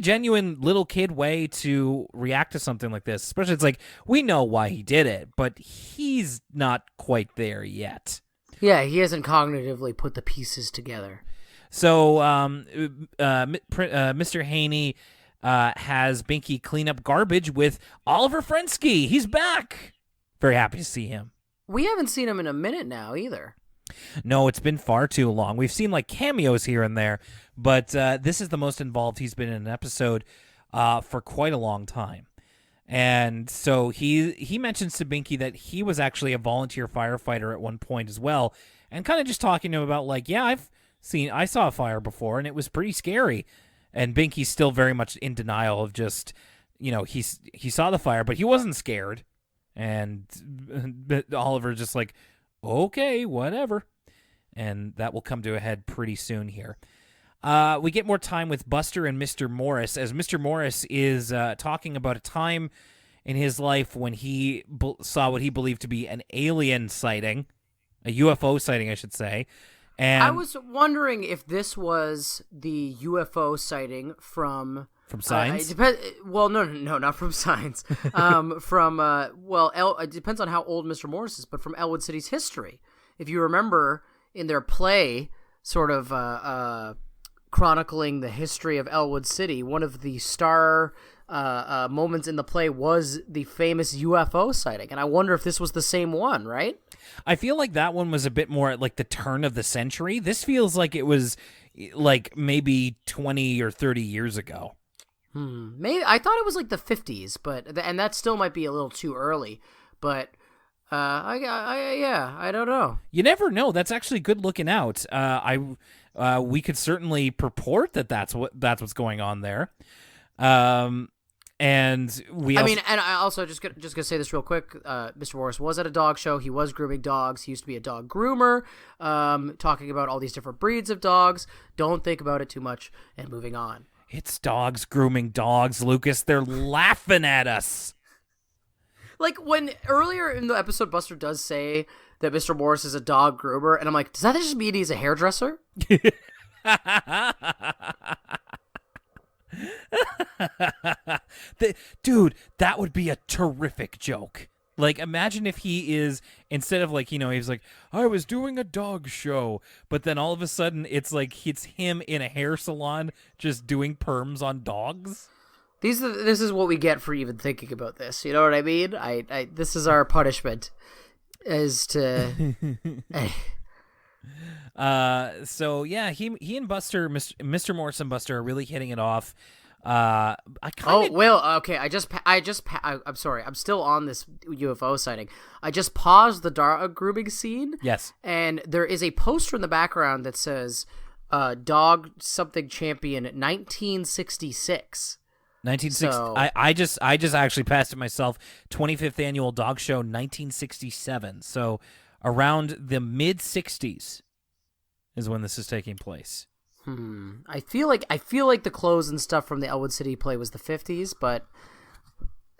genuine little kid way to react to something like this. Especially, it's like we know why he did it, but he's not quite there yet. Yeah, he hasn't cognitively put the pieces together. So, Mr. Haney has Binky clean up garbage with Oliver Frensky. He's back. Very happy to see him. We haven't seen him in a minute now either. No, it's been far too long. We've seen like cameos here and there, but this is the most involved he's been in an episode for quite a long time. And so he mentions to Binky that he was actually a volunteer firefighter at one point as well, and kind of just talking to him about like, I saw a fire before and it was pretty scary. And Binky's still very much in denial of just he saw the fire, but he wasn't scared. And Oliver just like, okay, whatever. And that will come to a head pretty soon here. We get more time with Buster and Mr. Morris, as Mr. Morris is talking about a time in his life when he saw what he believed to be an alien sighting, a UFO sighting, I should say. And I was wondering if this was the UFO sighting from Signs? Well, no, not from Signs. It depends on how old Mr. Morris is, but from Elwood City's history. If you remember in their play, sort of chronicling the history of Elwood City, one of the star moments in the play was the famous UFO sighting. And I wonder if this was the same one, right? I feel like that one was a bit more at like the turn of the century. This feels like it was like maybe 20 or 30 years ago. Maybe I thought it was like the 50s, and that still might be a little too early. But I don't know. You never know. That's actually good looking out. We could certainly purport that that's what's going on there. And I also just gonna say this real quick. Mr. Morris was at a dog show. He was grooming dogs. He used to be a dog groomer. Talking about all these different breeds of dogs. Don't think about it too much. And moving on. It's dogs grooming dogs, Lucas. They're laughing at us. Like when earlier in the episode, Buster does say that Mr. Morris is a dog groomer, and I'm like, does that just mean he's a hairdresser? Dude, that would be a terrific joke. Like, imagine if he is, instead of like, he's like, I was doing a dog show, but then all of a sudden it's like it's him in a hair salon just doing perms on dogs. This is what we get for even thinking about this. You know what I mean? This is our punishment, is to. So yeah, he and Buster, Mr. Morris and Buster are really hitting it off. I'm sorry. I'm still on this UFO sighting. I just paused the dog grooming scene. Yes. And there is a poster in the background that says, "Dog something champion 1966." 1960. So, I just actually passed it myself. 25th annual dog show, 1967. So around the mid 60s is when this is taking place. I feel like the clothes and stuff from the Elwood City play was the 50s, but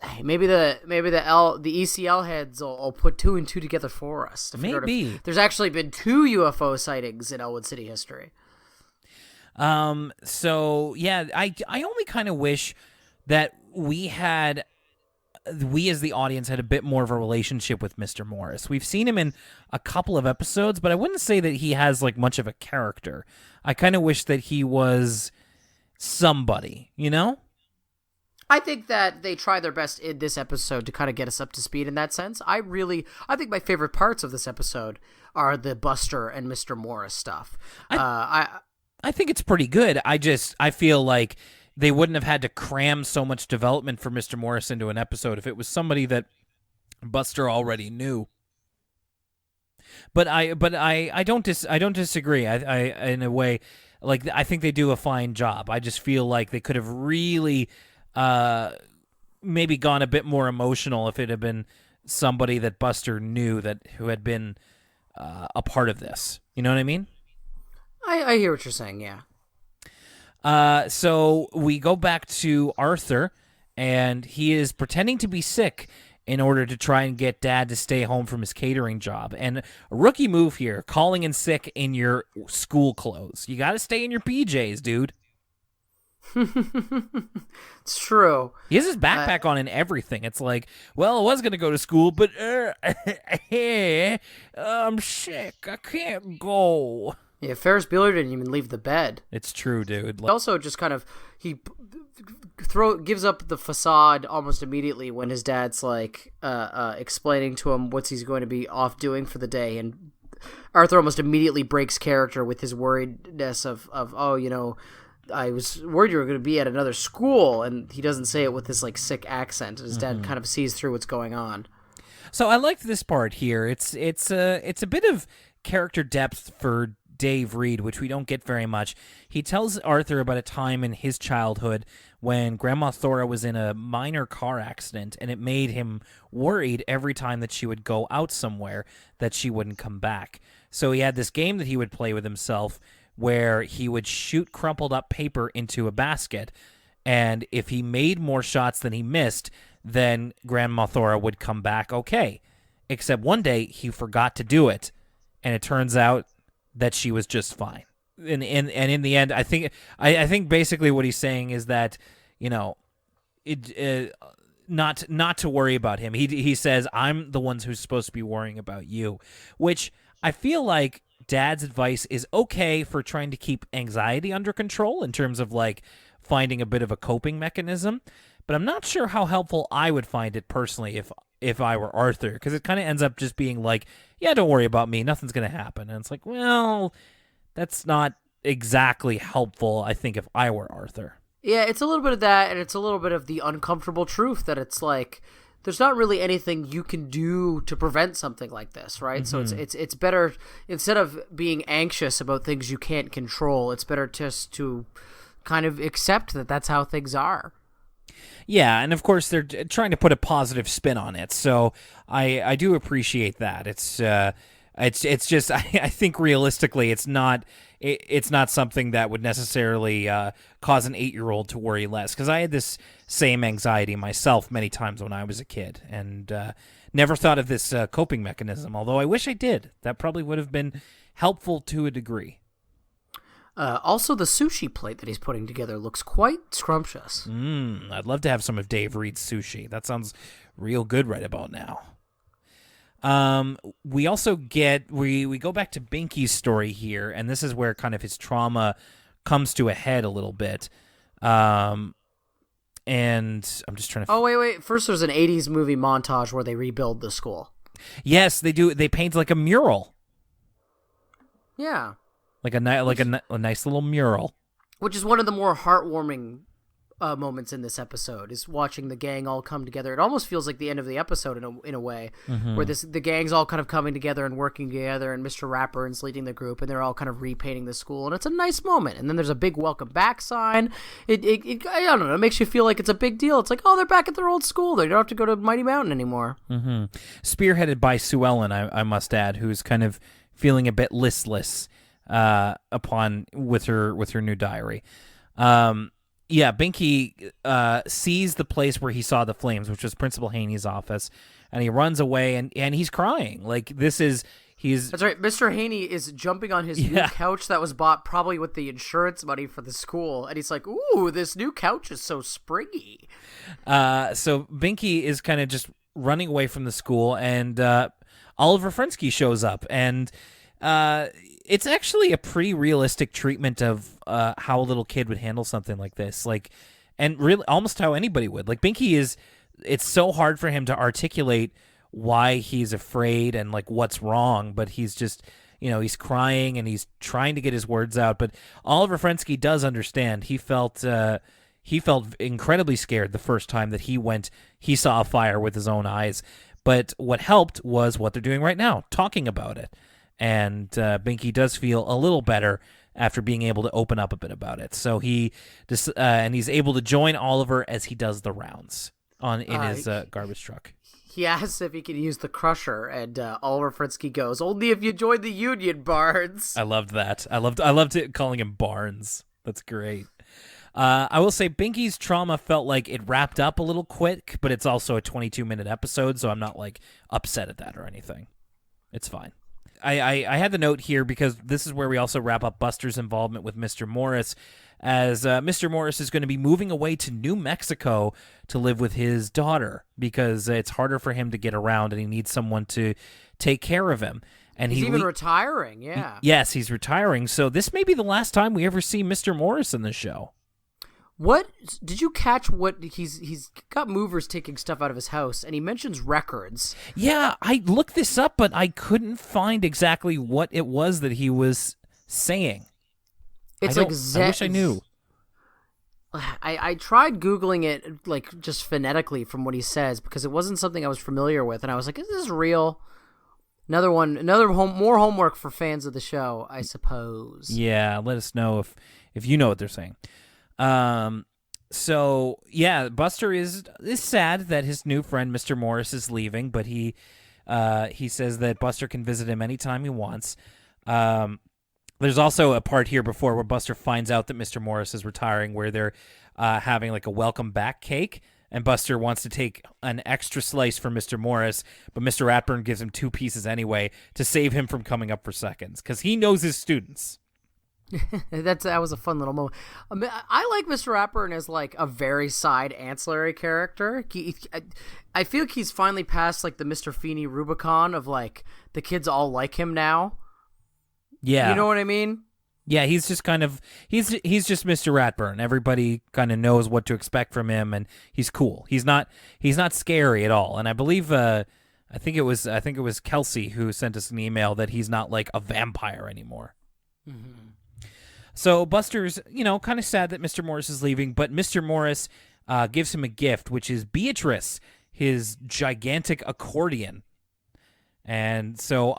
hey, maybe the ECL heads will put two and two together for us. Maybe there's actually been 2 UFO sightings in Elwood City history. So yeah, I only kind of wish that we as the audience had a bit more of a relationship with Mr. Morris. We've seen him in a couple of episodes, but I wouldn't say that he has like much of a character. I kind of wish that he was somebody, I think that they try their best in this episode to kind of get us up to speed in that sense. I think my favorite parts of this episode are the Buster and Mr. Morris stuff. I think it's pretty good. I feel like they wouldn't have had to cram so much development for Mr. Morris into an episode if it was somebody that Buster already knew. But I don't disagree. I in a way, like, I think they do a fine job. I just feel like they could have really maybe gone a bit more emotional if it had been somebody that Buster knew who had been a part of this. You know what I mean? I hear what you're saying, yeah. So we go back to Arthur, and he is pretending to be sick in order to try and get Dad to stay home from his catering job. And a rookie move here, calling in sick in your school clothes. You got to stay in your PJs, dude. It's true. He has his backpack on and everything. It's like, well, I was going to go to school, but I'm sick. I can't go. Yeah, Ferris Bueller didn't even leave the bed. It's true, dude. Also, just kind of, he gives up the facade almost immediately when his dad's like explaining to him what he's going to be off doing for the day, and Arthur almost immediately breaks character with his worriedness of I was worried you were going to be at another school, and he doesn't say it with this like sick accent. His dad kind of sees through what's going on. So I liked this part here. It's a bit of character depth for Dave Reed, which we don't get very much. He tells Arthur about a time in his childhood when Grandma Thora was in a minor car accident, and it made him worried every time that she would go out somewhere that she wouldn't come back. So he had this game that he would play with himself where he would shoot crumpled up paper into a basket, and if he made more shots than he missed, then Grandma Thora would come back okay. Except one day he forgot to do it, and it turns out that she was just fine. And in the end, I think basically what he's saying is that, not to worry about him. He says, I'm the ones who's supposed to be worrying about you, which I feel like Dad's advice is okay for trying to keep anxiety under control in terms of like finding a bit of a coping mechanism. But I'm not sure how helpful I would find it personally if I were Arthur, because it kind of ends up just being like, yeah, don't worry about me, nothing's going to happen. And it's like, well, that's not exactly helpful, I think, if I were Arthur. Yeah, it's a little bit of that, and it's a little bit of the uncomfortable truth that it's like there's not really anything you can do to prevent something like this, right? Mm-hmm. So it's better, instead of being anxious about things you can't control, it's better just to kind of accept that that's how things are. Yeah, and of course they're trying to put a positive spin on it, so I do appreciate that. It's just I think realistically it's not something that would necessarily cause an 8-year-old to worry less, because I had this same anxiety myself many times when I was a kid, and never thought of this coping mechanism, although I wish I did. That probably would have been helpful to a degree. Also, the sushi plate that he's putting together looks quite scrumptious. I'd love to have some of Dave Reed's sushi. That sounds real good right about now. We also we go back to Binky's story here, and this is where kind of his trauma comes to a head a little bit. And I'm just trying to... Oh, wait. First, there's an 80s movie montage where they rebuild the school. Yes, they do. They paint like a mural. Yeah. Like a nice little mural. Which is one of the more heartwarming moments in this episode, is watching the gang all come together. It almost feels like the end of the episode in a way, mm-hmm. where the gang's all kind of coming together and working together, and Mr. Rappern's leading the group, and they're all kind of repainting the school, and it's a nice moment. And then there's a big welcome back sign. It I don't know, it makes you feel like it's a big deal. It's like, oh, they're back at their old school. They don't have to go to Mighty Mountain anymore. Mm-hmm. Spearheaded by Sue Ellen, I must add, who's kind of feeling a bit listless with her new diary. Yeah, Binky sees the place where he saw the flames, which was Principal Haney's office, and he runs away, and he's crying. Like, that's right. Mr. Haney is jumping on his new couch that was bought probably with the insurance money for the school, and he's like, ooh, this new couch is so springy. So Binky is kind of just running away from the school, and Oliver Frensky shows up, and it's actually a pretty realistic treatment of how a little kid would handle something like this. Like, and really almost how anybody would. Like, Binky it's so hard for him to articulate why he's afraid and like what's wrong, but he's just, he's crying and he's trying to get his words out. But Oliver Frensky does understand. He felt incredibly scared the first time that he saw a fire with his own eyes. But what helped was what they're doing right now, talking about it. And Binky does feel a little better after being able to open up a bit about it. So he's able to join Oliver as he does the rounds in his garbage truck. He asks if he can use the crusher, and Oliver Frensky goes, "Only if you join the union, Barnes." I loved that. I loved it, calling him Barnes. That's great. I will say Binky's trauma felt like it wrapped up a little quick, but it's also a 22-minute episode, so I'm not like upset at that or anything. It's fine. I had the note here because this is where we also wrap up Buster's involvement with Mr. Morris, as Mr. Morris is going to be moving away to New Mexico to live with his daughter because it's harder for him to get around and he needs someone to take care of him. And he's even retiring, yeah. Yes, he's retiring. So this may be the last time we ever see Mr. Morris in the show. What did you catch? What he's got movers taking stuff out of his house, and he mentions records. Yeah, I looked this up, but I couldn't find exactly what it was that he was saying. It's I wish I knew. I tried Googling it, like, just phonetically from what he says, because it wasn't something I was familiar with, and I was like, is this real? More homework for fans of the show, I suppose. Yeah, let us know if you know what they're saying. So yeah, Buster is sad that his new friend Mr. Morris is leaving, but he says that Buster can visit him anytime he wants. There's also a part here before where Buster finds out that Mr. Morris is retiring, where they're having like a welcome back cake, and Buster wants to take an extra slice for Mr. Morris, but Mr. Ratburn gives him 2 pieces anyway to save him from coming up for seconds, because he knows his students. That was a fun little moment. I like Mr. Ratburn as like a very side ancillary character. I feel like he's finally passed like the Mr. Feeney Rubicon of like the kids all like him now. Yeah, you know what I mean? Yeah, he's just kind of he's just Mr. Ratburn. Everybody kind of knows what to expect from him, and he's cool. He's not scary at all. And I believe I think it was Kelsey who sent us an email that he's not like a vampire anymore. Mm-hmm. So Buster's, kind of sad that Mr. Morris is leaving, but Mr. Morris gives him a gift, which is Beatrice, his gigantic accordion. And so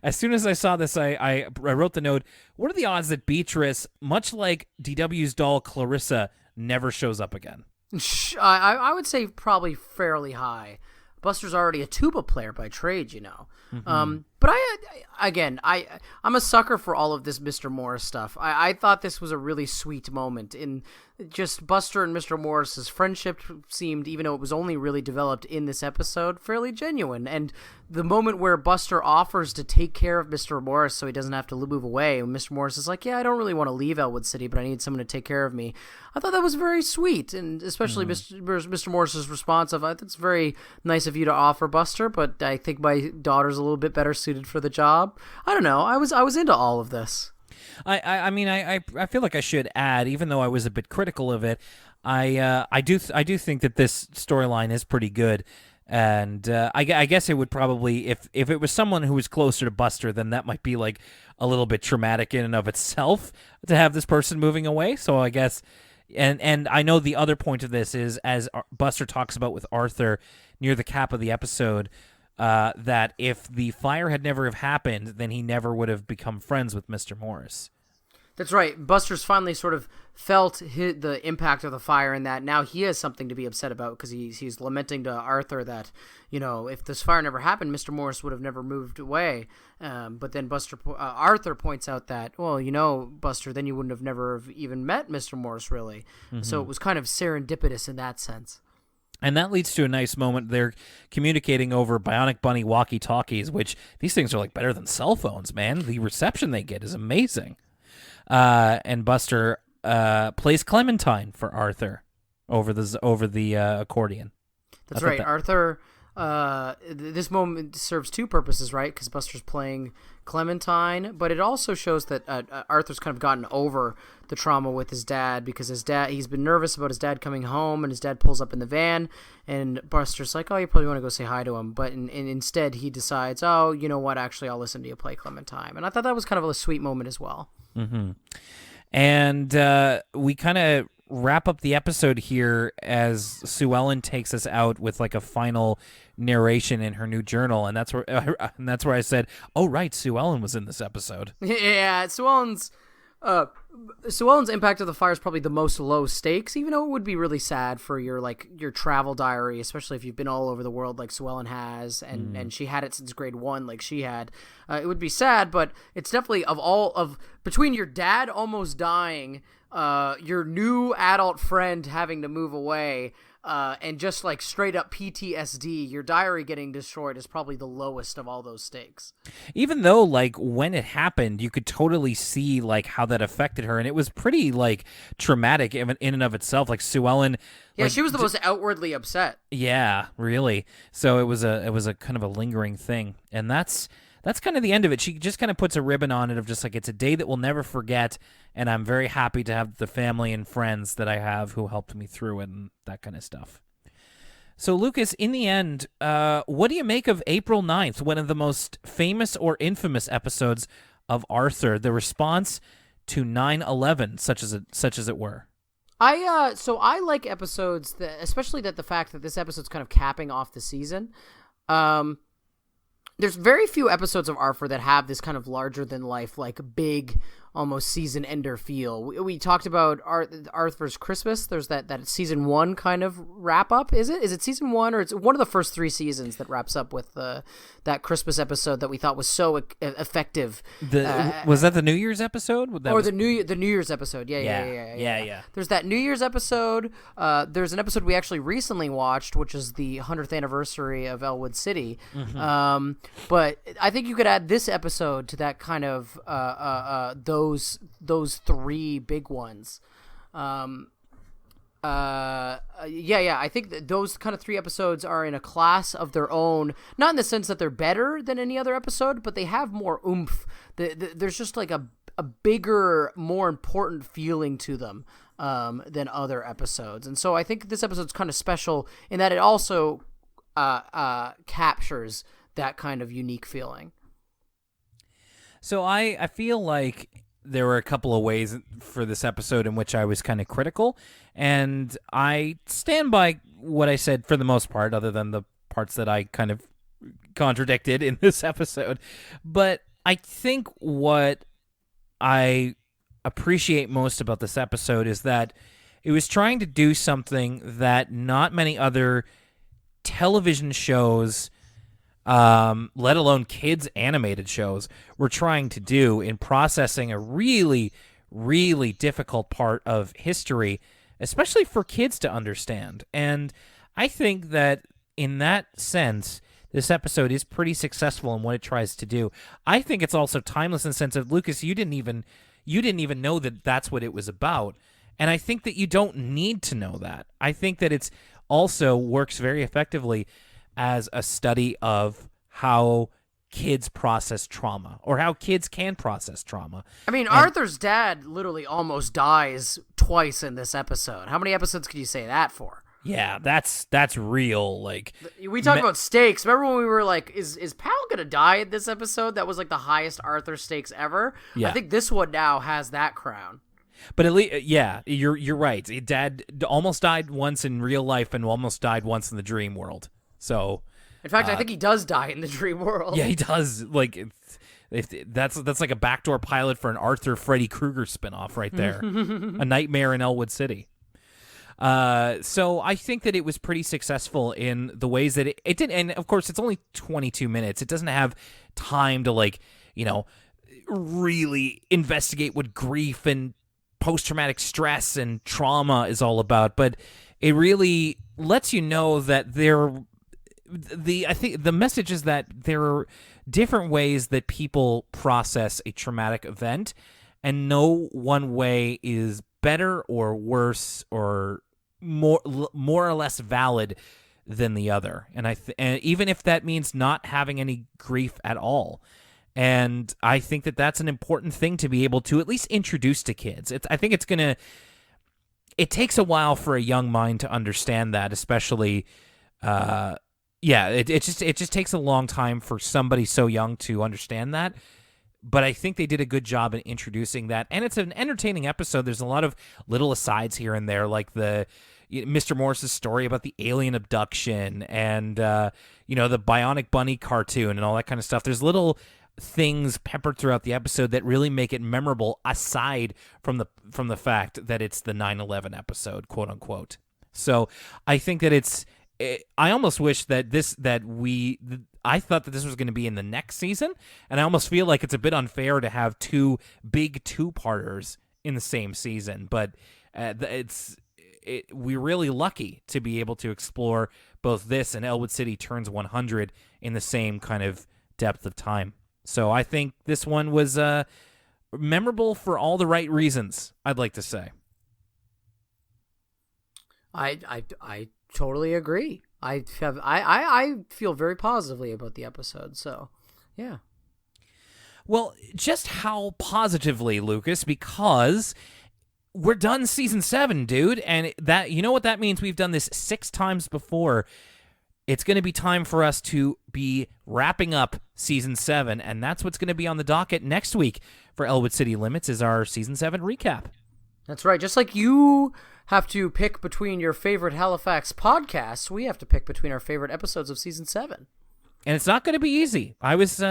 as soon as I saw this, I wrote the note, what are the odds that Beatrice, much like DW's doll Clarissa, never shows up again? I would say probably fairly high. Buster's already a tuba player by trade, Mm-hmm. But I'm a sucker for all of this Mr. Morris stuff. I thought this was a really sweet moment in just Buster and Mr. Morris's friendship seemed, even though it was only really developed in this episode, fairly genuine. And the moment where Buster offers to take care of Mr. Morris so he doesn't have to move away, and Mr. Morris is like, yeah, I don't really want to leave Elwood City, but I need someone to take care of me. I thought that was very sweet, and especially Mr. Morris's response of, it's very nice of you to offer, Buster, but I think my daughter's a little bit better suited for the job. I don't know. I was into all of this. I feel like I should add, even though I was a bit critical of it, I do think that this storyline is pretty good, and I guess it would probably, if it was someone who was closer to Buster, then that might be like a little bit traumatic in and of itself to have this person moving away. So I guess, and I know the other point of this is, as Buster talks about with Arthur near the cap of the episode, that if the fire had never have happened, then he never would have become friends with Mr. Morris. That's right. Buster's finally sort of felt the impact of the fire, and that now he has something to be upset about, because he's lamenting to Arthur that, if this fire never happened, Mr. Morris would have never moved away. But then Arthur points out that, well, Buster, then you wouldn't have never have even met Mr. Morris, really. Mm-hmm. So it was kind of serendipitous in that sense. And that leads to a nice moment. They're communicating over Bionic Bunny walkie-talkies, which these things are like better than cell phones, man. The reception they get is amazing. And Buster plays Clementine for Arthur over the accordion. That's right. Arthur. This moment serves 2 purposes, right? Because Buster's playing Clementine, but it also shows that Arthur's kind of gotten over the trauma with his dad, because he's been nervous about his dad coming home, and his dad pulls up in the van, and Buster's like, oh, you probably want to go say hi to him, but instead he decides, oh, you know what, actually I'll listen to you play Clementine. And I thought that was kind of a sweet moment as well. Mm-hmm. And we kind of wrap up the episode here as Sue Ellen takes us out with like a final narration in her new journal, and that's where I said, oh right, Sue Ellen was in this episode. Yeah, Sue Ellen's impact of the fire is probably the most low stakes, even though it would be really sad for your travel diary, especially if you've been all over the world like Sue Ellen has, and she had it since grade 1 like she had. It would be sad, but it's definitely between your dad almost dying, your new adult friend having to move away, and just like straight up PTSD, your diary getting destroyed is probably the lowest of all those stakes. Even though like when it happened, you could totally see like how that affected her, and it was pretty like traumatic in and of itself. Like Sue Ellen, yeah, she was the most outwardly upset. Yeah, really. So it was a kind of a lingering thing, and that's kind of the end of it. She just kind of puts a ribbon on it of just like, it's a day that we'll never forget, and I'm very happy to have the family and friends that I have who helped me through it and that kind of stuff. So, Lucas, in the end, what do you make of April 9th, one of the most famous or infamous episodes of Arthur, the response to 9/11, such as it were? I like episodes that, especially the fact that this episode's kind of capping off the season. There's very few episodes of Arthur that have this kind of larger than life, like big almost season ender feel. We talked about Arthur's Christmas. There's that season 1 kind of wrap up. Is it season 1, or it's one of the first 3 seasons that wraps up with that Christmas episode that we thought was so effective? Was that the New Year's episode? The New Year's episode. Yeah. There's that New Year's episode. There's an episode we actually recently watched, which is the 100th anniversary of Elwood City. Mm-hmm. But I think you could add this episode to that kind of those 3 big ones. I think that those kind of 3 episodes are in a class of their own, not in the sense that they're better than any other episode, but they have more oomph. There's just like a bigger, more important feeling to them than other episodes. And so I think this episode's kind of special in that it also captures that kind of unique feeling. So I feel like there were a couple of ways for this episode in which I was kind of critical, and I stand by what I said for the most part, other than the parts that I kind of contradicted in this episode. But I think what I appreciate most about this episode is that it was trying to do something that not many other television shows, let alone kids animated shows, were trying to do in processing a really, really difficult part of history, especially for kids to understand. And I think that in that sense, this episode is pretty successful in what it tries to do. I think it's also timeless in the sense of, Lucas, you didn't even know that that's what it was about. And I think that you don't need to know that. I think that it's also works very effectively as a study of how kids process trauma, or how kids can process trauma. I mean, Arthur's dad literally almost dies twice in this episode. How many episodes could you say that for? Yeah, that's real. Like, we talked about stakes. Remember when we were like, is Pal gonna die in this episode? That was like the highest Arthur stakes ever. Yeah. I think this one now has that crown. But at least, yeah, you're right. Dad almost died once in real life and almost died once in the dream world. So, in fact, I think he does die in the dream world. Yeah, he does. Like, that's like a backdoor pilot for an Arthur Freddy Krueger spinoff right there. A Nightmare in Elwood City. So I think that it was pretty successful in the ways that it did. And of course, it's only 22 minutes. It doesn't have time to, like, really investigate what grief and post-traumatic stress and trauma is all about. But it really lets you know that I think the message is that there are different ways that people process a traumatic event, and no one way is better or worse or more or less valid than the other. And and even if that means not having any grief at all. And I think that that's an important thing to be able to at least introduce to kids. I think it takes a while for a young mind to understand that, especially, it just takes a long time for somebody so young to understand that. But I think they did a good job in introducing that. And it's an entertaining episode. There's a lot of little asides here and there, like the Mr. Morris's story about the alien abduction and, the Bionic Bunny cartoon and all that kind of stuff. There's little things peppered throughout the episode that really make it memorable, aside from the fact that it's the 9/11 episode, quote unquote. So I think that I almost wish that I thought that this was going to be in the next season, and I almost feel like it's a bit unfair to have 2 big 2-parters in the same season. But we're really lucky to be able to explore both this and Elwood City Turns 100 in the same kind of depth of time. So I think this one was memorable for all the right reasons, I'd like to say. I totally agree. I feel very positively about the episode. So, yeah. Well, just how positively, Lucas? Because we're done season 7, dude, and that, you know what that means? We've done this 6 times before. It's going to be time for us to be wrapping up season 7, and that's what's going to be on the docket next week for Elwood City Limits is our season 7 recap. That's right. Just like you have to pick between your favorite Halifax podcasts, we have to pick between our favorite episodes of season 7. And it's not going to be easy. I was,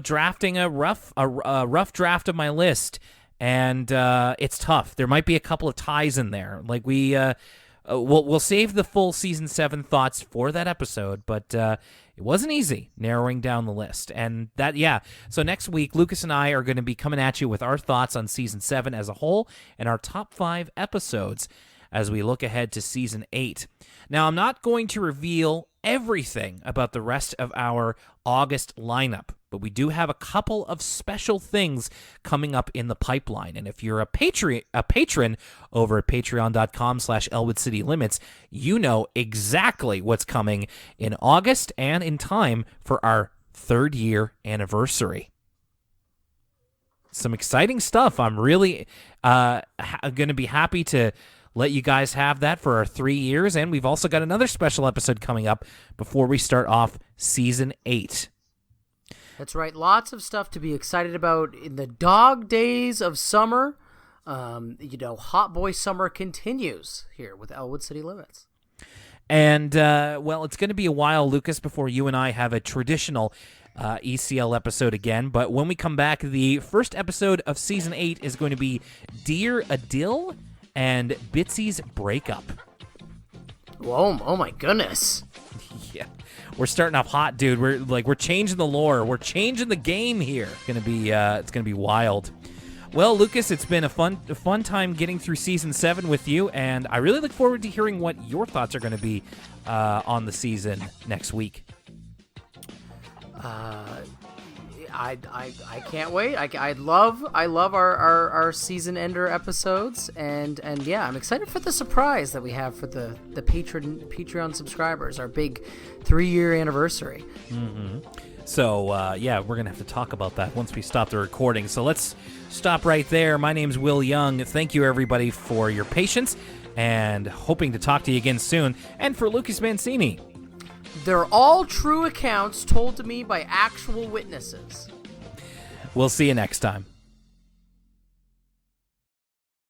drafting a rough draft of my list, and it's tough. There might be a couple of ties in there. Like we'll save the full season 7 thoughts for that episode, but it wasn't easy narrowing down the list. And so next week, Lucas and I are going to be coming at you with our thoughts on season 7 as a whole and our top 5 episodes as we look ahead to season 8. Now, I'm not going to reveal everything about the rest of our August lineup, but we do have a couple of special things coming up in the pipeline. And if you're a patron over at patreon.com/Elwood City Limits, you know exactly what's coming in August and in time for our 3rd year anniversary. Some exciting stuff. I'm really going to be happy to let you guys have that for our 3 years. And we've also got another special episode coming up before we start off season 8. That's right. Lots of stuff to be excited about in the dog days of summer. Hot boy summer continues here with Elwood City Limits. And, it's going to be a while, Lucas, before you and I have a traditional ECL episode again. But when we come back, the first episode of season 8 is going to be Dear Adil and Bitsy's breakup. Whoa! Oh my goodness! Yeah, we're starting off hot, dude. We're changing the lore. We're changing the game here. It's gonna be wild. Well, Lucas, it's been a fun time getting through season 7 with you, and I really look forward to hearing what your thoughts are going to be on the season next week. I can't wait. I love our season ender episodes, and yeah, I'm excited for the surprise that we have for the Patreon subscribers, our big 3-year anniversary. Mm-hmm. So we're gonna have to talk about that once we stop the recording. So let's stop right there. My name's Will Young. Thank you everybody for your patience, and hoping to talk to you again soon. And for Lucas Mancini. They're all true accounts told to me by actual witnesses. We'll see you next time.